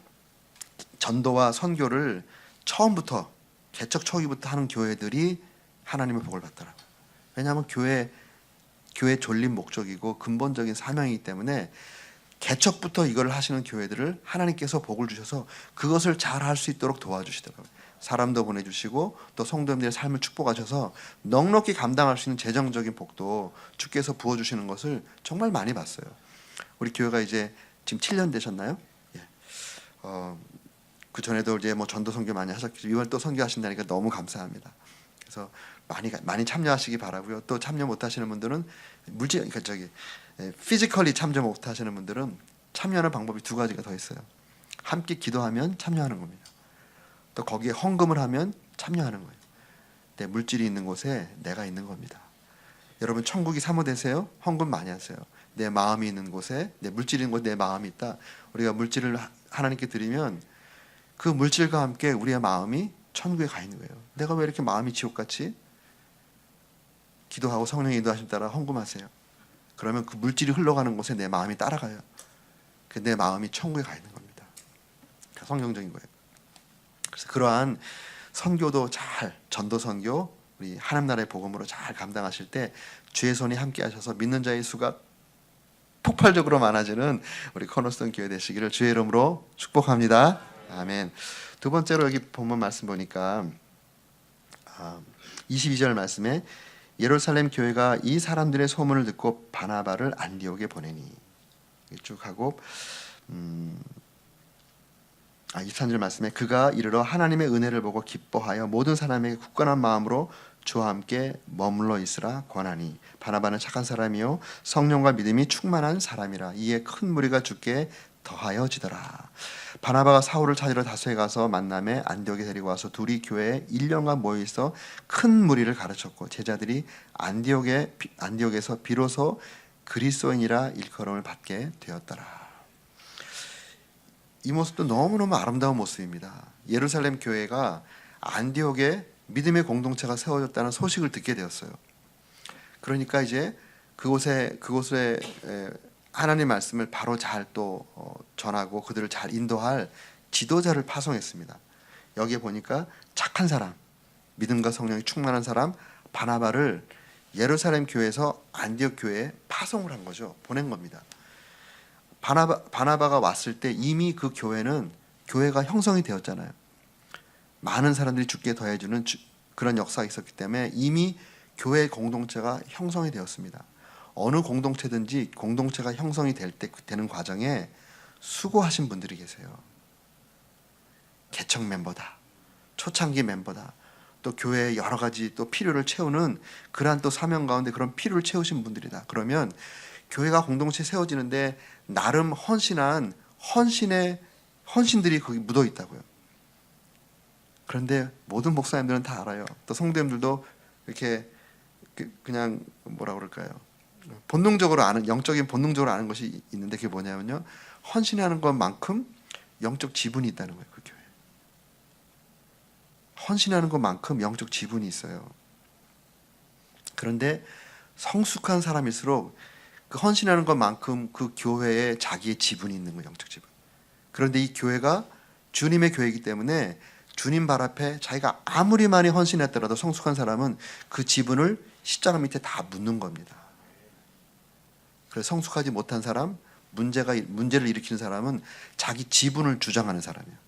[SPEAKER 1] 전도와 선교를 처음부터 개척 초기부터 하는 교회들이 하나님의 복을 받더라고요. 왜냐하면 교회 존립 목적이고 근본적인 사명이기 때문에 개척부터 이걸 하시는 교회들을 하나님께서 복을 주셔서 그것을 잘 할 수 있도록 도와주시더라고요. 사람도 보내주시고 또 성도님들의 삶을 축복하셔서 넉넉히 감당할 수 있는 재정적인 복도 주께서 부어주시는 것을 정말 많이 봤어요. 우리 교회가 이제 지금 7년 되셨나요? 예. 그 전에도 이제 뭐 전도 선교 많이 하셨겠죠. 이번 또 선교하신다니까 너무 감사합니다. 그래서 많이 참여하시기 바라고요. 또 참여 못하시는 분들은 피지컬리 참여 못하시는 분들은 참여하는 방법이 2가지가 더 있어요. 함께 기도하면 참여하는 겁니다. 또 거기에 헌금을 하면 참여하는 거예요. 내 물질이 있는 곳에 내가 있는 겁니다. 여러분 천국이 사모되세요? 헌금 많이 하세요. 내 마음이 있는 곳에, 내 물질이 있는 곳에 내 마음이 있다. 우리가 물질을 하나님께 드리면 그 물질과 함께 우리의 마음이 천국에 가 있는 거예요. 내가 왜 이렇게 마음이 지옥같이? 기도하고 성령의 인도하심 따라 헌금하세요. 그러면 그 물질이 흘러가는 곳에 내 마음이 따라가요. 내 마음이 천국에 가 있는 겁니다. 성경적인 거예요. 그래서 그러한 선교도 잘, 전도 선교, 우리 하나님 나라의 복음으로 잘 감당하실 때 주의 손이 함께 하셔서 믿는 자의 수가 폭발적으로 많아지는 우리 코너스톤 교회 되시기를 주의 이름으로 축복합니다. 아멘. 2번째로 여기 본문 말씀 보니까 22절 말씀에 예루살렘 교회가 이 사람들의 소문을 듣고 바나바를 안디옥에 보내니, 쭉 하고 23절 말씀에 그가 이르러 하나님의 은혜를 보고 기뻐하여 모든 사람에게 굳건한 마음으로 주와 함께 머물러 있으라 권하니, 바나바는 착한 사람이요 성령과 믿음이 충만한 사람이라. 이에 큰 무리가 주께 더하여지더라. 바나바가 사울을 찾으러 다소에 가서 만남에 안디옥에 데리고 와서 둘이 교회에 1년간 모여있어 큰 무리를 가르쳤고, 제자들이 안디옥에서 비로소 그리스도인이라 일컬음을 받게 되었더라. 이 모습도 너무너무 아름다운 모습입니다. 예루살렘 교회가 안디옥에 믿음의 공동체가 세워졌다는 소식을 듣게 되었어요. 그러니까 이제 그곳에 하나님 말씀을 바로 잘 또 전하고 그들을 잘 인도할 지도자를 파송했습니다. 여기에 보니까 착한 사람, 믿음과 성령이 충만한 사람 바나바를 예루살렘 교회에서 안디옥 교회에 파송을 한 거죠. 보낸 겁니다. 바나바가 왔을 때 이미 그 교회가 형성이 되었잖아요. 많은 사람들이 주께 더해주는 그런 역사가 있었기 때문에 이미 교회 공동체가 형성이 되었습니다. 어느 공동체든지 공동체가 형성이 되는 과정에 수고하신 분들이 계세요. 개척 멤버다, 초창기 멤버다, 또 교회의 여러 가지 또 필요를 채우는 그러한 또 사명 가운데 그런 필요를 채우신 분들이다. 그러면 교회가 공동체 세워지는데 나름 헌신한 헌신들이 거기 묻어 있다고요. 그런데 모든 목사님들은 다 알아요. 또 성도님들도 이렇게 그냥 뭐라 그럴까요? 본능적으로 아는, 영적인 본능적으로 아는 것이 있는데, 그게 뭐냐면요, 헌신하는 것만큼 영적 지분이 있다는 거예요. 그 교회 헌신하는 것만큼 영적 지분이 있어요. 그런데 성숙한 사람일수록 그 헌신하는 것만큼 그 교회에 자기의 지분이 있는 거예요. 영적 지분. 그런데 이 교회가 주님의 교회이기 때문에 주님 발 앞에 자기가 아무리 많이 헌신했더라도 성숙한 사람은 그 지분을 십자가 밑에 다 묻는 겁니다. 그래서 성숙하지 못한 사람, 문제를 일으키는 사람은 자기 지분을 주장하는 사람이에요.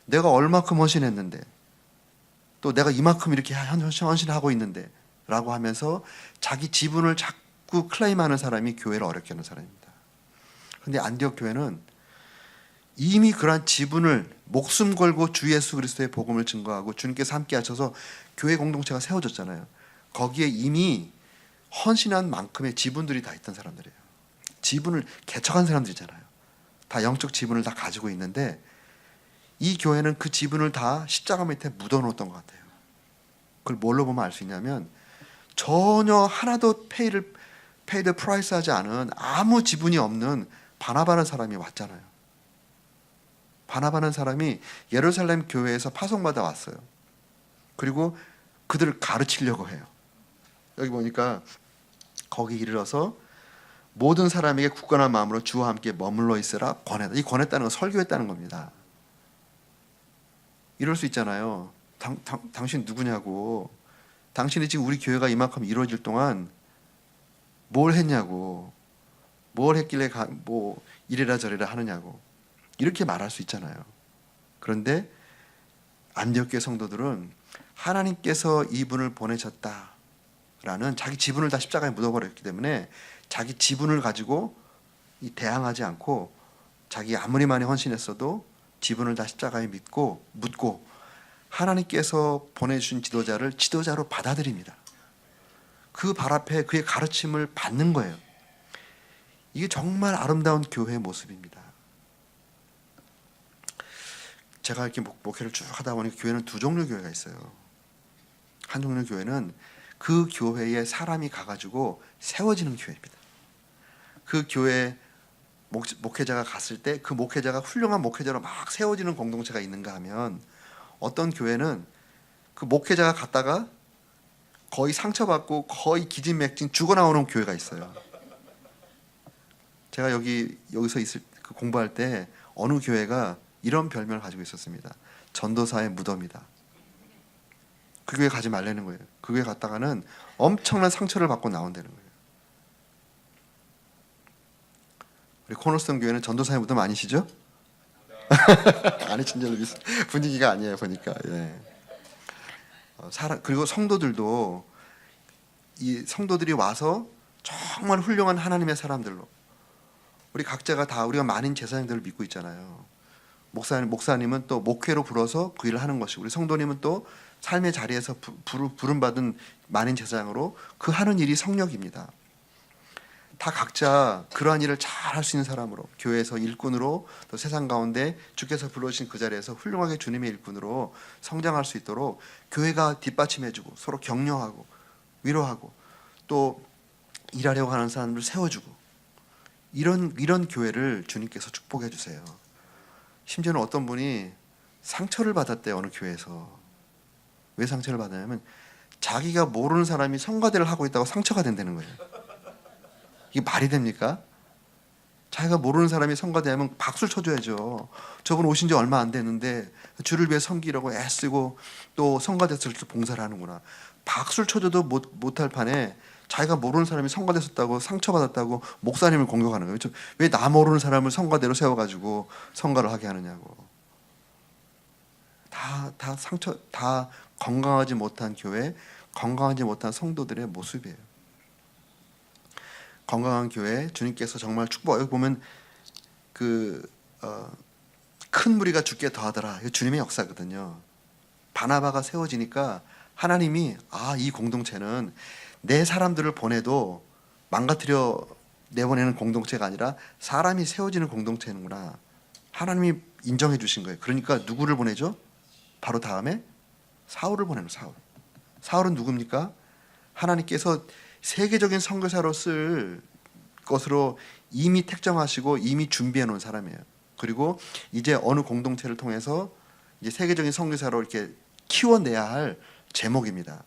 [SPEAKER 1] 내가 얼마큼 헌신했는데, 또 내가 이만큼 이렇게 헌신하고 있는데 라고 하면서 자기 지분을 자꾸 클레임하는 사람이 교회를 어렵게 하는 사람입니다. 그런데 안디옥 교회는 이미 그러한 지분을 목숨 걸고 주 예수 그리스도의 복음을 증거하고 주님께서 함께 하셔서 교회 공동체가 세워졌잖아요. 거기에 이미 헌신한 만큼의 지분들이 다 있던 사람들이에요. 지분을 개척한 사람들이잖아요. 다 영적 지분을 다 가지고 있는데, 이 교회는 그 지분을 다 십자가 밑에 묻어놓았던 것 같아요. 그걸 뭘로 보면 알 수 있냐면, 전혀 하나도 페이드 프라이스 하지 않은 아무 지분이 없는 바나바라는 사람이 왔잖아요. 바나바라는 사람이 예루살렘 교회에서 파송받아 왔어요. 그리고 그들을 가르치려고 해요. 여기 보니까 거기 이르러서 모든 사람에게 굳건한 마음으로 주와 함께 머물러 있으라 권했다. 이 권했다는 건 설교했다는 겁니다. 이럴 수 있잖아요. 당신 누구냐고. 당신이 지금 우리 교회가 이만큼 이루어질 동안 뭘 했냐고. 뭘 했길래 뭐 이래라 저래라 하느냐고. 이렇게 말할 수 있잖아요. 그런데 안디옥 교회 성도들은 하나님께서 이분을 보내셨다라는 자기 지분을 다 십자가에 묻어버렸기 때문에 자기 지분을 가지고 대항하지 않고, 자기 아무리 많이 헌신했어도 지분을 다 십자가에 묻고 하나님께서 보내주신 지도자를 지도자로 받아들입니다. 그 발 앞에 그의 가르침을 받는 거예요. 이게 정말 아름다운 교회의 모습입니다. 제가 이렇게 목회를 쭉 하다 보니까 교회는 두 종류 교회가 있어요. 한 종류 교회는 그 교회에 사람이 가가지고 세워지는 교회입니다. 그 교회 목회자가 갔을 때 그 목회자가 훌륭한 목회자로 막 세워지는 공동체가 있는가 하면, 어떤 교회는 그 목회자가 갔다가 거의 상처받고 거의 기진맥진 죽어 나오는 교회가 있어요. 제가 여기서 공부할 때 어느 교회가 이런 별명을 가지고 있었습니다. 전도사의 무덤이다. 그 교회 가지 말라는 거예요. 그 교회 갔다가는 엄청난 상처를 받고 나온다는 거예요. 우리 코너스톤 교회는 전도사의 무덤 아니시죠? 아니신 줄로 분위기가 아니에요, 보니까. 예. 그리고 성도들도, 이 성도들이 와서 정말 훌륭한 하나님의 사람들로, 우리 각자가 다 우리가 많은 제사장들을 믿고 있잖아요. 목사님은 또 목회로 불어서 그 일을 하는 것이고, 우리 성도님은 또 삶의 자리에서 부름받은 만인 제사장으로 그 하는 일이 성역입니다. 다 각자 그러한 일을 잘 할 수 있는 사람으로, 교회에서 일꾼으로, 또 세상 가운데 주께서 불러주신 그 자리에서 훌륭하게 주님의 일꾼으로 성장할 수 있도록 교회가 뒷받침해주고 서로 격려하고 위로하고 또 일하려고 하는 사람들을 세워주고, 이런 교회를 주님께서 축복해 주세요. 심지어는 어떤 분이 상처를 받았대요, 어느 교회에서. 왜 상처를 받았냐면 자기가 모르는 사람이 성가대를 하고 있다고 상처가 된다는 거예요. 이게 말이 됩니까? 자기가 모르는 사람이 성가대하면 박수를 쳐줘야죠. 저분 오신 지 얼마 안 됐는데 주를 위해 섬기려고 애쓰고 또 성가대에서 이렇게 봉사를 하는구나. 박수를 쳐줘도 못할 판에 자기가 모르는 사람이 성가됐었다고 상처받았다고 목사님을 공격하는 거예요. 왜 나 모르는 사람을 성가대로 세워가지고 성가를 하게 하느냐고. 다 상처, 다 건강하지 못한 교회, 건강하지 못한 성도들의 모습이에요. 건강한 교회, 주님께서 정말 축복. 여기 보면 큰 무리가 죽게 더하더라. 이거 주님의 역사거든요. 바나바가 세워지니까 하나님이 이 공동체는 내 사람들을 보내도 망가뜨려 내보내는 공동체가 아니라 사람이 세워지는 공동체는구나. 하나님이 인정해 주신 거예요. 그러니까 누구를 보내죠? 바로 다음에 사울을 보내는 거예요. 사울은 누굽니까? 하나님께서 세계적인 선교사로 쓸 것으로 이미 택정하시고 이미 준비해 놓은 사람이에요. 그리고 이제 어느 공동체를 통해서 이제 세계적인 선교사로 이렇게 키워내야 할 제목입니다.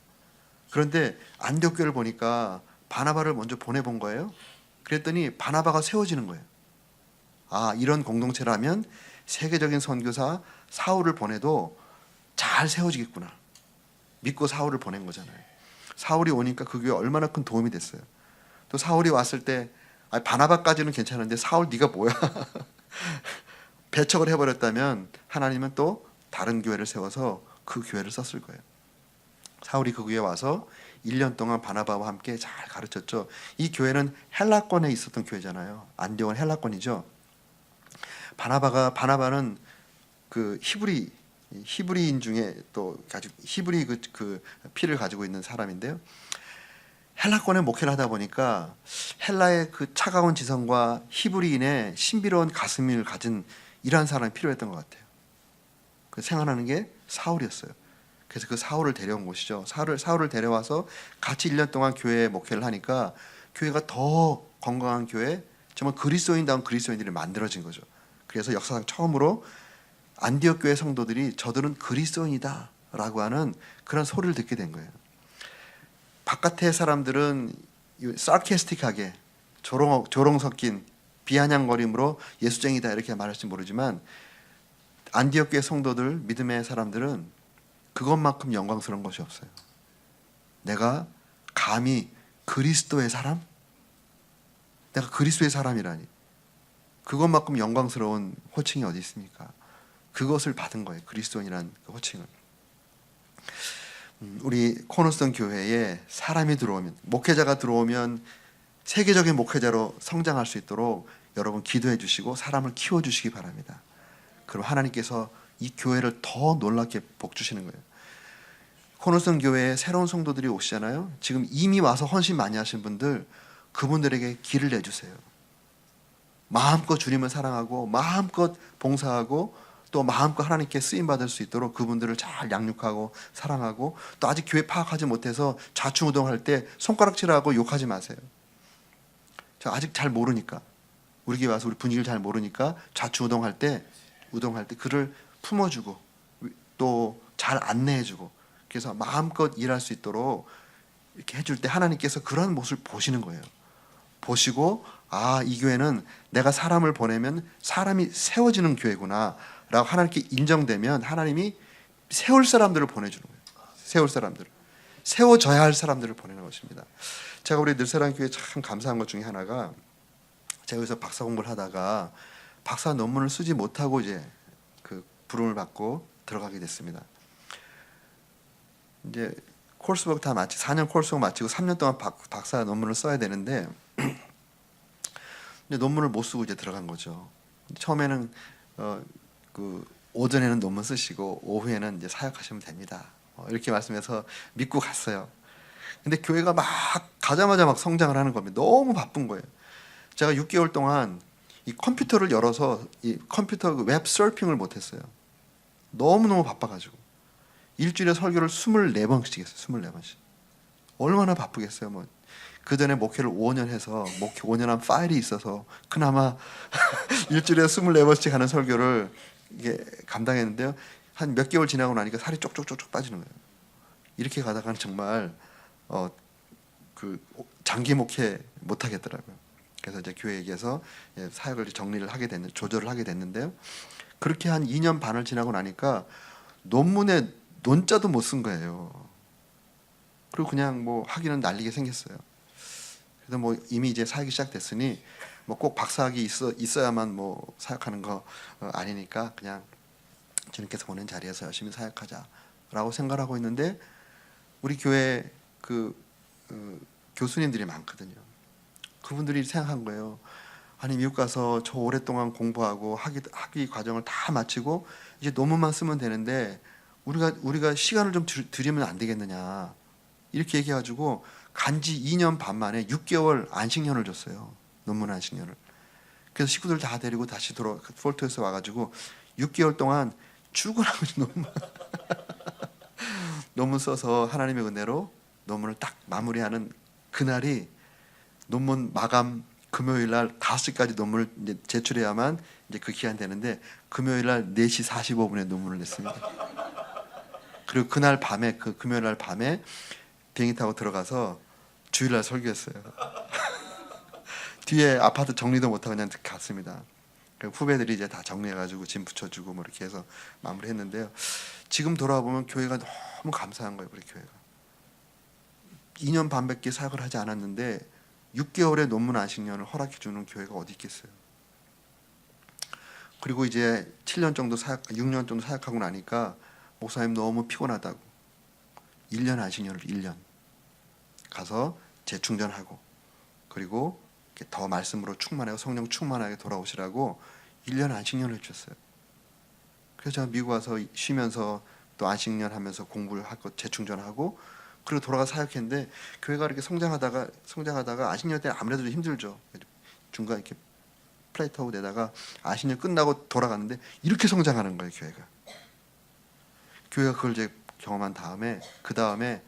[SPEAKER 1] 그런데 안디옥 교회를 보니까 바나바를 먼저 보내본 거예요. 그랬더니 바나바가 세워지는 거예요. 아, 이런 공동체라면 세계적인 선교사 사울을 보내도 잘 세워지겠구나. 믿고 사울을 보낸 거잖아요. 사울이 오니까 그 교회에 얼마나 큰 도움이 됐어요. 또 사울이 왔을 때 바나바까지는 괜찮은데 사울 네가 뭐야? 배척을 해버렸다면 하나님은 또 다른 교회를 세워서 그 교회를 썼을 거예요. 사울이 그 교회에 와서 1년 동안 바나바와 함께 잘 가르쳤죠. 이 교회는 헬라권에 있었던 교회잖아요. 안디옥은 헬라권이죠. 바나바는 그 히브리인 중에 또 히브리 그 피를 가지고 있는 사람인데요. 헬라권에 목회를 하다 보니까 헬라의 그 차가운 지성과 히브리인의 신비로운 가슴을 가진 이러한 사람이 필요했던 것 같아요. 그 생각하는 게 사울이었어요. 그래서 그 사울을 데려온 곳이죠. 사울을 데려와서 같이 1년 동안 교회에 목회를 하니까 교회가 더 건강한 교회, 정말 그리스도인다운 그리스도인들이 만들어진 거죠. 그래서 역사상 처음으로 안디옥 교회 성도들이 저들은 그리스도인이다 라고 하는 그런 소리를 듣게 된 거예요. 바깥의 사람들은 sarcastic하게 조롱 섞인 비아냥거림으로 예수쟁이다 이렇게 말할지 모르지만 안디옥 교회 성도들, 믿음의 사람들은 그것만큼 영광스러운 것이 없어요. 내가 감히 그리스도의 사람? 내가 그리스도의 사람이라니. 그것만큼 영광스러운 호칭이 어디 있습니까? 그것을 받은 거예요. 그리스도인이라는 그 호칭을. 우리 코너스톤 교회에 사람이 들어오면, 목회자가 들어오면 세계적인 목회자로 성장할 수 있도록 여러분 기도해 주시고 사람을 키워 주시기 바랍니다. 그럼 하나님께서 이 교회를 더 놀랍게 복 주시는 거예요. 코너스톤 교회에 새로운 성도들이 오시잖아요. 지금 이미 와서 헌신 많이 하신 분들, 그분들에게 길을 내주세요. 마음껏 주님을 사랑하고 마음껏 봉사하고 또 마음껏 하나님께 쓰임받을 수 있도록 그분들을 잘 양육하고 사랑하고, 또 아직 교회 파악하지 못해서 좌충우동할 때 손가락질하고 욕하지 마세요. 저 아직 잘 모르니까, 우리 교회 와서 우리 분위기를 잘 모르니까 좌충우동할 때 그를 품어주고 또 잘 안내해주고, 그래서 마음껏 일할 수 있도록 이렇게 해줄 때 하나님께서 그런 모습을 보시는 거예요. 보시고, 아, 이 교회는 내가 사람을 보내면 사람이 세워지는 교회구나 라고 하나님께 인정되면 하나님이 세울 사람들을 보내주는 거예요. 세울 사람들을, 세워져야 할 사람들을 보내는 것입니다. 제가 우리 늘사랑교회 참 감사한 것 중에 하나가, 제가 여기서 박사 공부를 하다가 박사 논문을 쓰지 못하고 이제 그 부름을 받고 들어가게 됐습니다. 이제 코र्स워크 다 마치고 4년 코र्स워크 마치고 3년 동안 박사 논문을 써야 되는데 이제 논문을 못 쓰고 이제 들어간 거죠. 처음에는 그 오전에는 논문 쓰시고 오후에는 이제 사역하시면 됩니다. 이렇게 말씀해서 믿고 갔어요. 근데 교회가 막 가자마자 막 성장을 하는 겁니다. 너무 바쁜 거예요. 제가 6개월 동안 이 컴퓨터를 열어서 이 컴퓨터 웹 서핑을 못했어요. 너무너무 바빠가지고 일주일에 설교를 24번씩 했어요. 24번씩. 얼마나 바쁘겠어요. 뭐 그 전에 목회를 5년 해서 목회 5년 한 파일이 있어서 그나마 일주일에 24번씩 하는 설교를 이게 감당했는데요. 한 몇 개월 지나고 나니까 살이 쪽쪽쪽쪽 빠지는 거예요. 이렇게 가다가는 정말 그 장기 목회 못 하겠더라고요. 그래서 이제 교회에게서 사역을 정리를 하게 됐는, 조절을 하게 됐는데요. 그렇게 한 2년 반을 지나고 나니까 논문에 논자도 못 쓴 거예요. 그리고 그냥 뭐 하기는 날리게 생겼어요. 그래서 뭐 이미 이제 사역이 시작됐으니 뭐 꼭 박사학위 있어야만 뭐 사역하는 거 아니니까 그냥 주님께서 보낸 자리에서 열심히 사역하자라고 생각하고 있는데, 우리 교회 교수님들이 많거든요. 그분들이 생각한 거예요. 아니, 미국 가서 저 오랫동안 공부하고 학위 과정을 다 마치고 이제 논문만 쓰면 되는데 우리가 시간을 좀 드리면 안 되겠느냐, 이렇게 얘기해가지고 간지 2년 반 만에 6개월 안식년을 줬어요. 논문 안식년을. 그래서 식구들 다 데리고 다시 폴트에서 와가지고 6개월 동안 출근하고 논문 논문 써서 하나님의 은혜로 논문을 딱 마무리하는 그날이 논문 마감 금요일 날 5시까지 논문을 이제 제출해야만 이제 그 기한 되는데 금요일 날 4시 45분에 논문을 냈습니다. 그리고 그날 밤에 그 금요일 날 밤에 비행기 타고 들어가서 주일 날 설교했어요. 뒤에 아파트 정리도 못하고 그냥 갔습니다. 후배들이 이제 다 정리해가지고 짐 붙여주고 뭐 이렇게 해서 마무리했는데요. 지금 돌아보면 교회가 너무 감사한 거예요. 우리 교회가 2년 반밖에 사역을 하지 않았는데 6개월의 논문 안식년을 허락해 주는 교회가 어디 있겠어요. 그리고 이제 6년 정도 사역하고 나니까 목사님 너무 피곤하다고 1년 안식년을 1년 가서 재충전하고 그리고 더 말씀으로 충만하고 성령 충만하게 돌아오시라고 1년 안식년을 해주셨어요. 그래서 제가 미국 와서 쉬면서 또 안식년 하면서 공부를 하고 재충전하고 그리고 돌아가 사역했는데 교회가 이렇게 성장하다가 안식년 때 아무래도 좀 힘들죠. 중간 이렇게 플레이트하고 내다가 안식년 끝나고 돌아갔는데 이렇게 성장하는 거예요. 교회가 그걸 이제 경험한 다음에 그 다음에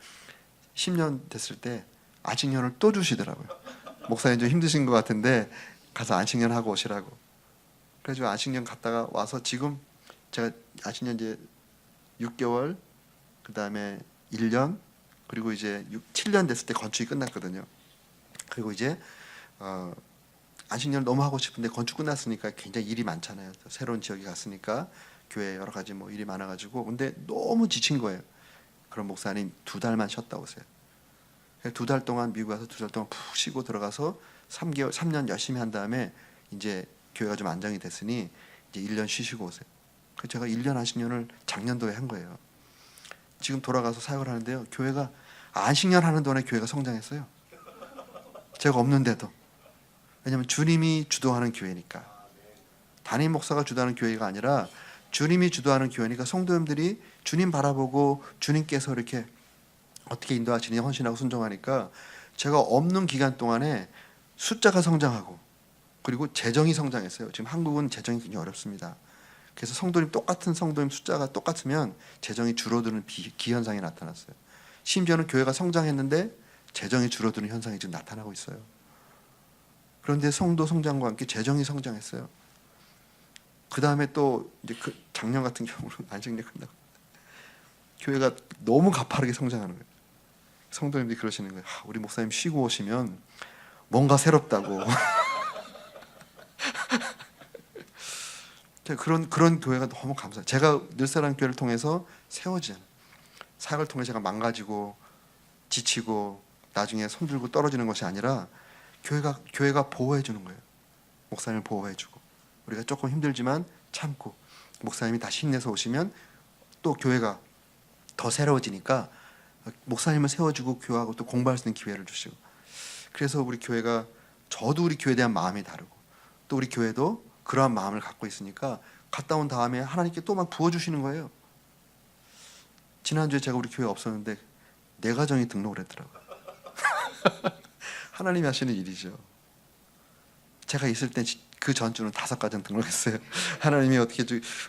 [SPEAKER 1] 10년 됐을 때 안식년을 또 주시더라고요. 목사님 좀 힘드신 것 같은데 가서 안식년 하고 오시라고. 그래서 안식년 갔다가 와서 지금 제가 안식년 이제 6개월 그 다음에 1년 그리고 이제 7년 됐을 때 건축이 끝났거든요. 그리고 이제 안식년을 너무 하고 싶은데 건축 끝났으니까 굉장히 일이 많잖아요. 새로운 지역에 갔으니까 교회 여러 가지 뭐 일이 많아가지고 근데 너무 지친 거예요. 그럼 목사님 2달만 쉬었다 오세요. 2달 동안 미국 와서 2달 동안 푹 쉬고 들어가서 3년 열심히 한 다음에 이제 교회가 좀 안정이 됐으니 이제 1년 쉬시고 오세요. 그래서 제가 1년 안식년을 작년도에 한 거예요. 지금 돌아가서 사역을 하는데요. 교회가 안식년 하는 동안에 교회가 성장했어요. 제가 없는데도. 왜냐하면 주님이 주도하는 교회니까. 담임 목사가 주도하는 교회가 아니라 주님이 주도하는 교회니까 성도님들이 주님 바라보고 주님께서 이렇게 어떻게 인도하시느냐 헌신하고 순종하니까 제가 없는 기간 동안에 숫자가 성장하고 그리고 재정이 성장했어요. 지금 한국은 재정이 굉장히 어렵습니다. 그래서 성도님 똑같은 성도님 숫자가 똑같으면 재정이 줄어드는 기현상이 나타났어요. 심지어는 교회가 성장했는데 재정이 줄어드는 현상이 지금 나타나고 있어요. 그런데 성도 성장과 함께 재정이 성장했어요. 그 다음에 또 이제 그 작년 같은 경우는 안식년 끝나고 교회가 너무 가파르게 성장하는 거예요. 성도님들이 그러시는 거예요. 우리 목사님 쉬고 오시면 뭔가 새롭다고. 그런 교회가 너무 감사해요. 제가 늘사랑 교회를 통해서 세워진 사역을 통해 제가 망가지고 지치고 나중에 손들고 떨어지는 것이 아니라 교회가 보호해 주는 거예요. 목사님을 보호해 주고 우리가 조금 힘들지만 참고 목사님이 다시 힘내서 오시면 또 교회가 더 새로워지니까 목사님을 세워주고 교회하고 또 공부할 수 있는 기회를 주시고 그래서 우리 교회가 저도 우리 교회에 대한 마음이 다르고 또 우리 교회도 그러한 마음을 갖고 있으니까 갔다 온 다음에 하나님께 또 막 부어주시는 거예요. 지난주에 제가 우리 교회에 없었는데 내 가정이 등록을 했더라고요. 하나님이 하시는 일이죠. 제가 있을 때 그 전주는 5가정 등록했어요. 하나님이 어떻게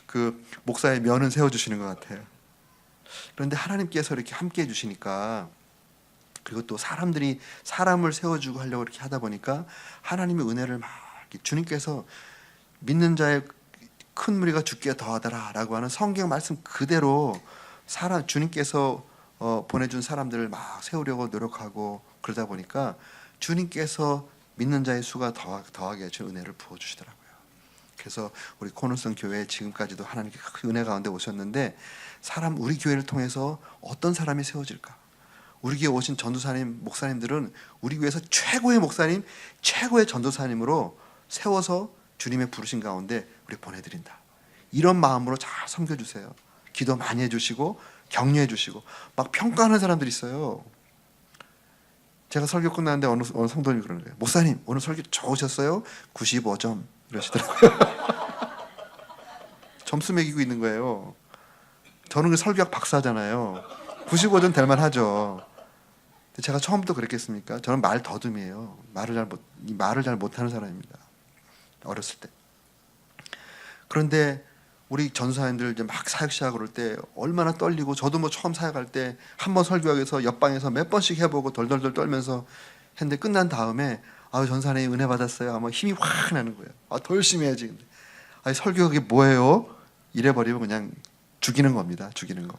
[SPEAKER 1] 그 목사의 면은 세워주시는 것 같아요. 그런데 하나님께서 이렇게 함께 해주시니까 그리고 또 사람을 세워주고 하려고 이렇게 하다 보니까 하나님의 은혜를 막 주님께서 믿는 자의 큰 무리가 죽기에 더하더라 라고 하는 성경 말씀 그대로 주님께서 보내준 사람들을 막 세우려고 노력하고 그러다 보니까 주님께서 믿는 자의 수가 더하게 해준 은혜를 부어주시더라고요. 그래서 우리 코너성 교회에 지금까지도 하나님께 큰 은혜 가운데 오셨는데 우리 교회를 통해서 어떤 사람이 세워질까? 우리 교회 오신 전도사님, 목사님들은 우리 교회에서 최고의 목사님, 최고의 전도사님으로 세워서 주님의 부르신 가운데 우리 보내드린다. 이런 마음으로 잘 섬겨주세요. 기도 많이 해주시고 격려해 주시고 막 평가하는 사람들이 있어요. 제가 설교 끝났는데 어느 성도님이 그러는 거예요. 목사님 오늘 설교 좋으셨어요? 95점 이러시더라고요. 점수 매기고 있는 거예요. 저는 그 설교학 박사잖아요. 95점 될 만하죠. 제가 처음부터 그랬겠습니까? 저는 말 더듬이에요. 말을 잘 못하는 사람입니다. 어렸을 때. 그런데 우리 전사님들 이제 막 사역 시작을 할 때 얼마나 떨리고, 저도 뭐 처음 사역할 때 한 번 설교하기 위해서 옆방에서 몇 번씩 해보고 덜덜덜 떨면서 했는데, 끝난 다음에 아유 전사님 은혜 받았어요 아마 힘이 확 나는 거예요. 아 더 열심히 해야지. 근데 아니 설교하기 뭐예요? 이래 버리면 그냥 죽이는 겁니다. 죽이는 거.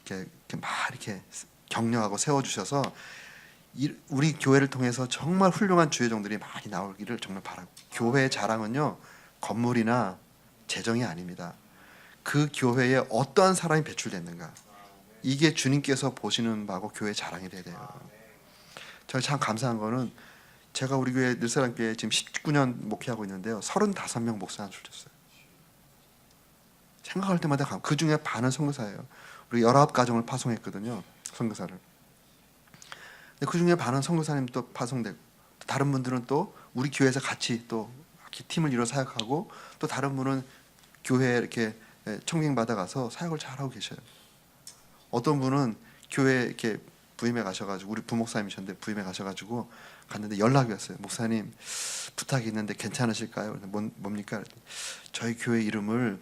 [SPEAKER 1] 이렇게 막 이렇게 격려하고 세워주셔서 우리 교회를 통해서 정말 훌륭한 주회종들이 많이 나오기를 정말 바라고, 교회의 자랑은요 건물이나 재정이 아닙니다. 그 교회에 어떠한 사람이 배출됐는가, 이게 주님께서 보시는 바고 교회의 자랑이 돼야 돼요. 저는 참 감사한 거는, 제가 우리 교회 늘사랑교회 지금 19년 목회하고 있는데요, 35명 목사 안수됐어요. 생각할 때마다 그 중에 반은 선교사예요. 우리 19가정을 파송했거든요, 선교사를. 근데 그 중에 반은 선교사님 또 파송되고, 다른 분들은 또 우리 교회에서 같이 또 팀을 이뤄 사역하고, 또 다른 분은 교회에 이렇게 청빙 받아가서 사역을 잘하고 계셔요. 어떤 분은 교회 이렇게 부임해 가셔가지고, 우리 부목사님이셨는데 부임해 가셔가지고 갔는데 연락이 왔어요. 목사님 부탁이 있는데 괜찮으실까요? 뭡니까? 저희 교회 이름을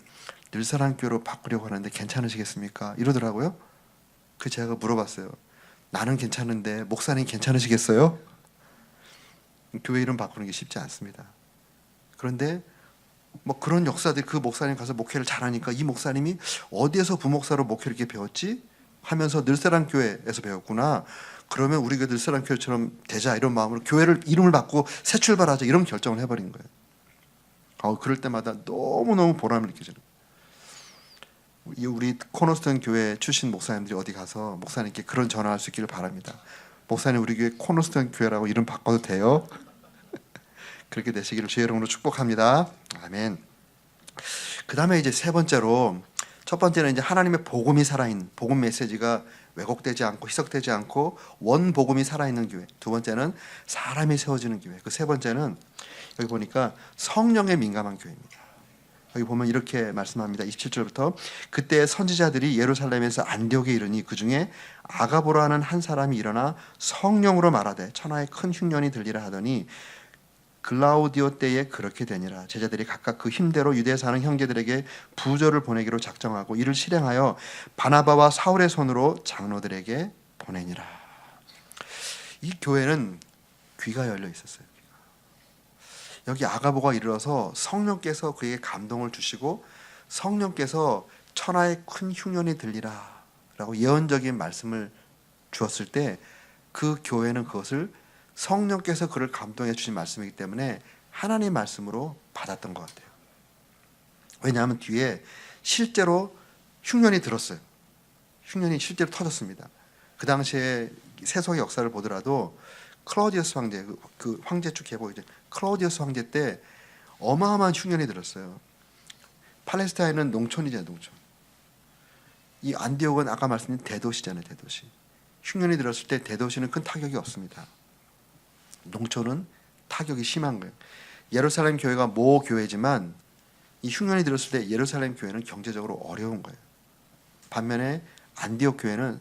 [SPEAKER 1] 늘사랑교회로 바꾸려고 하는데 괜찮으시겠습니까? 이러더라고요. 그 제가 물어봤어요. 나는 괜찮은데 목사님 괜찮으시겠어요? 교회 이름 바꾸는 게 쉽지 않습니다. 그런데 뭐 그런 역사들, 그 목사님 가서 목회를 잘하니까 이 목사님이 어디에서 부목사로 목회를 이렇게 배웠지? 하면서 늘사랑교회에서 배웠구나. 그러면 우리가 늘사랑교회처럼 되자, 이런 마음으로 교회를 이름을 바꾸고 새 출발하자, 이런 결정을 해버린 거예요. 그럴 때마다 너무너무 보람을 느껴지는 거예요. 우리 코너스턴 교회 출신 목사님들이 어디 가서 목사님께 그런 전화할 수 있기를 바랍니다. 목사님 우리 교회 코너스턴 교회라고 이름 바꿔도 돼요? 그렇게 되시기를 주의 이름으로 축복합니다. 아멘. 그 다음에 이제 세 번째로, 첫 번째는 이제 하나님의 복음이 살아있는, 복음 메시지가 왜곡되지 않고 희석되지 않고 원 복음이 살아있는 교회. 두 번째는 사람이 세워지는 교회. 그 세 번째는 여기 보니까 성령에 민감한 교회입니다. 여기 보면 이렇게 말씀합니다. 27절부터 그때 선지자들이 예루살렘에서 안디옥에 이르니 그 중에 아가보라 하는 한 사람이 일어나 성령으로 말하되 천하에 큰 흉년이 들리라 하더니 글라우디오 때에 그렇게 되니라. 제자들이 각각 그 힘대로 유대에 사는 형제들에게 부조를 보내기로 작정하고 이를 실행하여 바나바와 사울의 손으로 장로들에게 보내니라. 이 교회는 귀가 열려 있었어요. 여기 아가보가 이르러서 성령께서 그에게 감동을 주시고, 성령께서 천하에 큰 흉년이 들리라 라고 예언적인 말씀을 주었을 때, 그 교회는 그것을 성령께서 그를 감동해 주신 말씀이기 때문에 하나님 말씀으로 받았던 것 같아요. 왜냐하면 뒤에 실제로 흉년이 들었어요. 흉년이 실제로 터졌습니다. 그 당시에 세속의 역사를 보더라도 클라우디우스 황제, 그 황제 쭉 계보이죠. 클라우디우스 황제 때 어마어마한 흉년이 들었어요. 팔레스타인은 농촌이잖아요, 농촌. 이 안디옥은 아까 말씀드린 대도시잖아요, 대도시. 흉년이 들었을 때 대도시는 큰 타격이 없습니다. 농촌은 타격이 심한 거예요. 예루살렘 교회가 모 교회지만 이 흉년이 들었을 때 예루살렘 교회는 경제적으로 어려운 거예요. 반면에 안디옥 교회는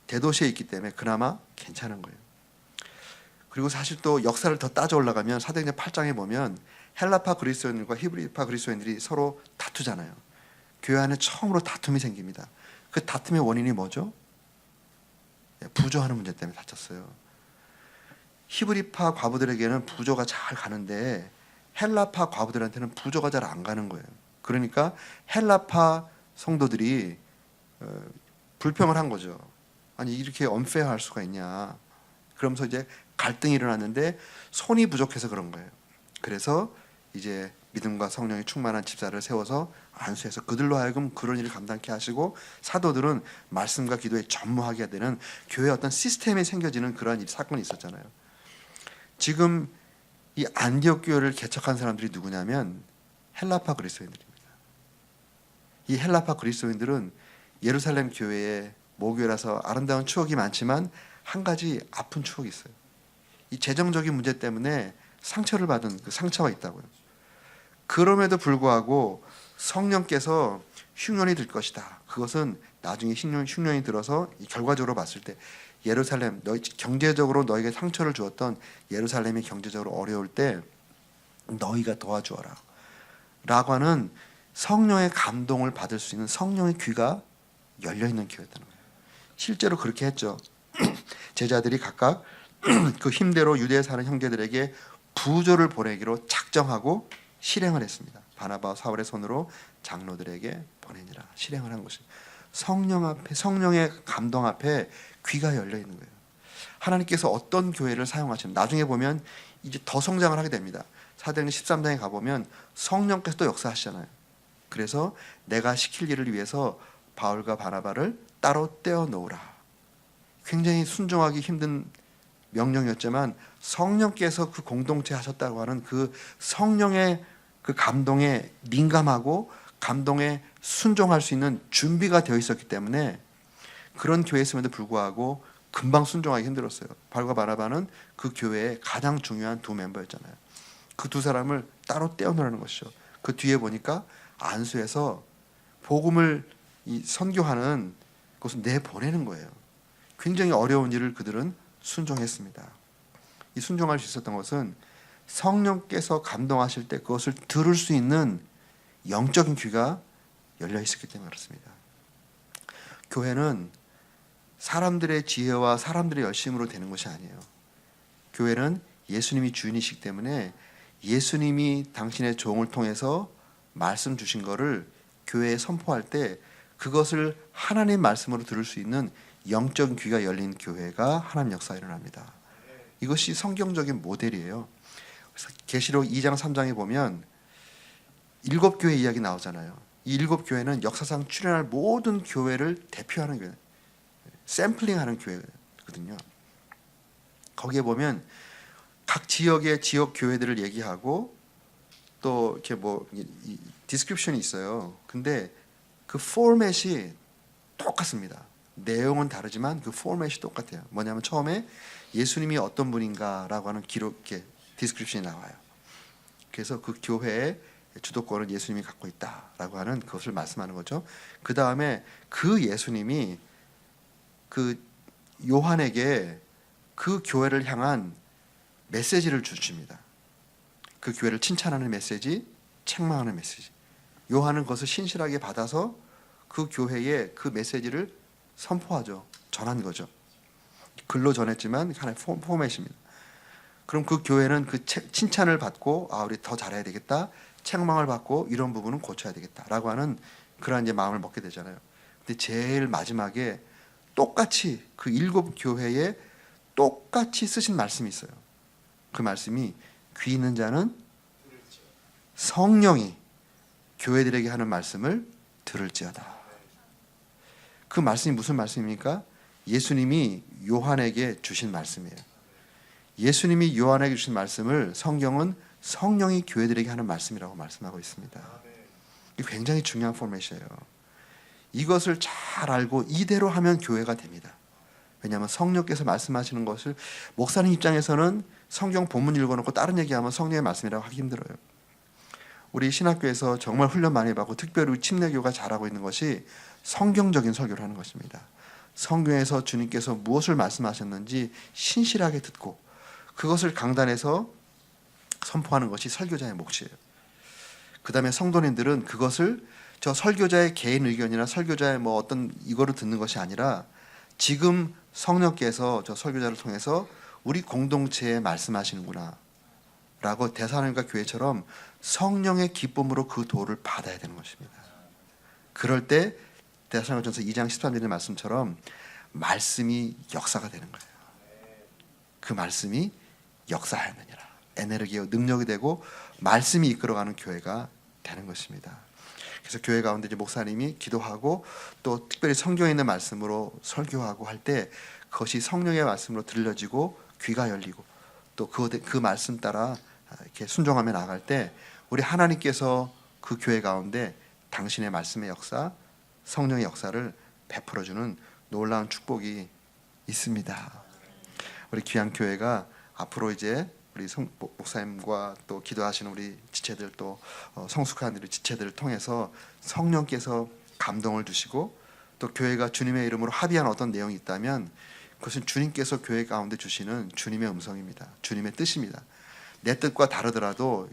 [SPEAKER 1] 대도시에 있기 때문에 그나마 괜찮은 거예요. 그리고 사실 또 역사를 더 따져 올라가면 사도행전 8장에 보면 헬라파 그리스도인들과 히브리파 그리스도인들이 서로 다투잖아요. 교회 안에 처음으로 다툼이 생깁니다. 그 다툼의 원인이 뭐죠? 부조하는 문제 때문에 다쳤어요. 히브리파 과부들에게는 부조가 잘 가는데 헬라파 과부들한테는 부조가 잘 안 가는 거예요. 그러니까 헬라파 성도들이 불평을 한 거죠. 아니 이렇게 언페어할 수가 있냐. 그러면서 이제 갈등이 일어났는데 손이 부족해서 그런 거예요. 그래서 이제 믿음과 성령이 충만한 집사를 세워서 안수해서 그들로 하여금 그런 일을 감당케 하시고, 사도들은 말씀과 기도에 전무하게 되는 교회의 어떤 시스템이 생겨지는 그러한 사건이 있었잖아요. 지금 이 안디옥 교회를 개척한 사람들이 누구냐면 헬라파 그리스도인들입니다. 이 헬라파 그리스도인들은 예루살렘 교회의 모교회라서 아름다운 추억이 많지만 한 가지 아픈 추억이 있어요. 이 재정적인 문제 때문에 상처를 받은 그 상처가 있다고요. 그럼에도 불구하고 성령께서 흉년이 들 것이다. 그것은 나중에 흉년이 들어서 결과적으로 봤을 때 예루살렘, 너희 경제적으로 너에게 상처를 주었던 예루살렘이 경제적으로 어려울 때 너희가 도와주어라 라고 하는 성령의 감동을 받을 수 있는 성령의 귀가 열려있는 교회였다는 거예요. 실제로 그렇게 했죠. 제자들이 각각 그 힘대로 유대에 사는 형제들에게 부조를 보내기로 작정하고 실행을 했습니다. 바나바와 사울의 손으로 장로들에게 보내니라. 실행을 한 것입니다. 성령 앞에, 성령의 감동 앞에 귀가 열려 있는 거예요. 하나님께서 어떤 교회를 사용하시는, 나중에 보면 이제 더 성장을 하게 됩니다. 사도행전 13장에 가보면 성령께서 또 역사하시잖아요. 그래서 내가 시킬 일을 위해서 바울과 바나바를 따로 떼어 놓으라. 굉장히 순종하기 힘든 명령이었지만 성령께서 그 공동체 하셨다고 하는 그 성령의 그 감동에 민감하고 감동에 순종할 수 있는 준비가 되어 있었기 때문에 그런 교회였음에도 불구하고 금방 순종하기 힘들었어요. 바울과 바나바는 그 교회의 가장 중요한 두 멤버였잖아요. 그 두 사람을 따로 떼어놓으라는 것이죠. 그 뒤에 보니까 안수에서 복음을 선교하는 곳을 내보내는 거예요. 굉장히 어려운 일을 그들은 순종했습니다. 이 순종할 수 있었던 것은 성령께서 감동하실 때 그것을 들을 수 있는 영적인 귀가 열려 있었기 때문에 그렇습니다. 교회는 사람들의 지혜와 사람들의 열심으로 되는 것이 아니에요. 교회는 예수님이 주인이시기 때문에 예수님이 당신의 종을 통해서 말씀 주신 것을 교회에 선포할 때 그것을 하나님 말씀으로 들을 수 있는 영적인 귀가 열린 교회가 하나님 역사가 일어납니다. 이것이 성경적인 모델이에요. 그래서 계시록 2장 3장에 보면 7교회 이야기 나오잖아요. 이 7교회는 역사상 출현할 모든 교회를 대표하는 교회, 샘플링하는 교회거든요. 거기에 보면 각 지역의 지역 교회들을 얘기하고 또 이렇게 뭐 디스크립션이 있어요. 근데 그 포맷이 똑같습니다. 내용은 다르지만 그 포맷이 똑같아요. 뭐냐면 처음에 예수님이 어떤 분인가라고 하는 기록, 이렇게 디스크립션이 나와요. 그래서 그 교회의 주도권을 예수님이 갖고 있다라고 하는 그것을 말씀하는 거죠. 그 다음에 그 예수님이 그 요한에게 그 교회를 향한 메시지를 주십니다. 그 교회를 칭찬하는 메시지, 책망하는 메시지. 요한은 그것을 신실하게 받아서 그 교회에 그 메시지를 선포하죠. 전한 거죠. 글로 전했지만 하나의 포맷입니다. 그럼 그 교회는 그 칭찬을 받고 우리 더 잘해야 되겠다. 책망을 받고 이런 부분은 고쳐야 되겠다라고 하는 그런 이제 마음을 먹게 되잖아요. 근데 제일 마지막에 똑같이 그 7교회에 똑같이 쓰신 말씀이 있어요. 그 말씀이 귀 있는 자는 성령이 교회들에게 하는 말씀을 들을지어다. 그 말씀이 무슨 말씀입니까? 예수님이 요한에게 주신 말씀이에요. 예수님이 요한에게 주신 말씀을 성경은 성령이 교회들에게 하는 말씀이라고 말씀하고 있습니다. 이게 굉장히 중요한 포맷이에요. 이것을 잘 알고 이대로 하면 교회가 됩니다. 왜냐하면 성령께서 말씀하시는 것을 목사님 입장에서는 성경 본문 읽어놓고 다른 얘기하면 성령의 말씀이라고 하기 힘들어요. 우리 신학교에서 정말 훈련 많이 받고 특별히 침례교가 잘하고 있는 것이 성경적인 설교를 하는 것입니다. 성경에서 주님께서 무엇을 말씀하셨는지 신실하게 듣고 그것을 강단에서 선포하는 것이 설교자의 몫이에요. 그 다음에 성도님들은 그것을 저 설교자의 개인 의견이나 설교자의 뭐 어떤 이거를 듣는 것이 아니라 지금 성령께서 저 설교자를 통해서 우리 공동체에 말씀하시는구나 라고 데살로니가 교회처럼 성령의 기쁨으로 그 도를 받아야 되는 것입니다. 그럴 때 데살로니가전서 2장 13절의 말씀처럼 말씀이 역사가 되는 거예요. 그 말씀이 역사하느니라. 에너지요 능력이 되고 말씀이 이끌어가는 교회가 되는 것입니다. 그래서 교회 가운데 이제 목사님이 기도하고 또 특별히 성경에 있는 말씀으로 설교하고 할 때 그것이 성령의 말씀으로 들려지고 귀가 열리고 또 그 말씀 따라 이렇게 순종하며 나아갈 때 우리 하나님께서 그 교회 가운데 당신의 말씀의 역사, 성령의 역사를 베풀어주는 놀라운 축복이 있습니다. 우리 귀한 교회가 앞으로 이제 우리 목사님과 또 기도하시는 우리 지체들 또 성숙한 우리 지체들을 통해서 성령께서 감동을 주시고 또 교회가 주님의 이름으로 합의한 어떤 내용이 있다면 그것은 주님께서 교회 가운데 주시는 주님의 음성입니다. 주님의 뜻입니다. 내 뜻과 다르더라도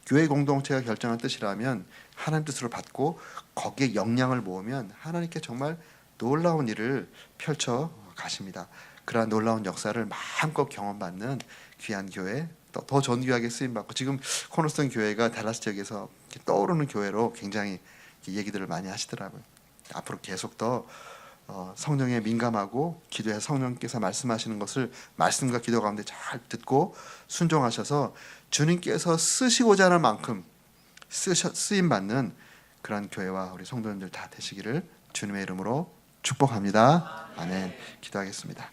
[SPEAKER 1] 교회 공동체가 결정한 뜻이라면 하나님 뜻으로 받고 거기에 역량을 모으면 하나님께 정말 놀라운 일을 펼쳐 가십니다. 그러한 놀라운 역사를 마음껏 경험받는 귀한 교회, 더 존귀하게 쓰임받고, 지금 코너스톤 교회가 달라스 지역에서 떠오르는 교회로 굉장히 얘기들을 많이 하시더라고요. 앞으로 계속 더 성령에 민감하고 기도해서 성령께서 말씀하시는 것을 말씀과 기도 가운데 잘 듣고 순종하셔서 주님께서 쓰시고자 하는 만큼 쓰임받는 그런 교회와 우리 성도님들 다 되시기를 주님의 이름으로 축복합니다. 아멘. 기도하겠습니다.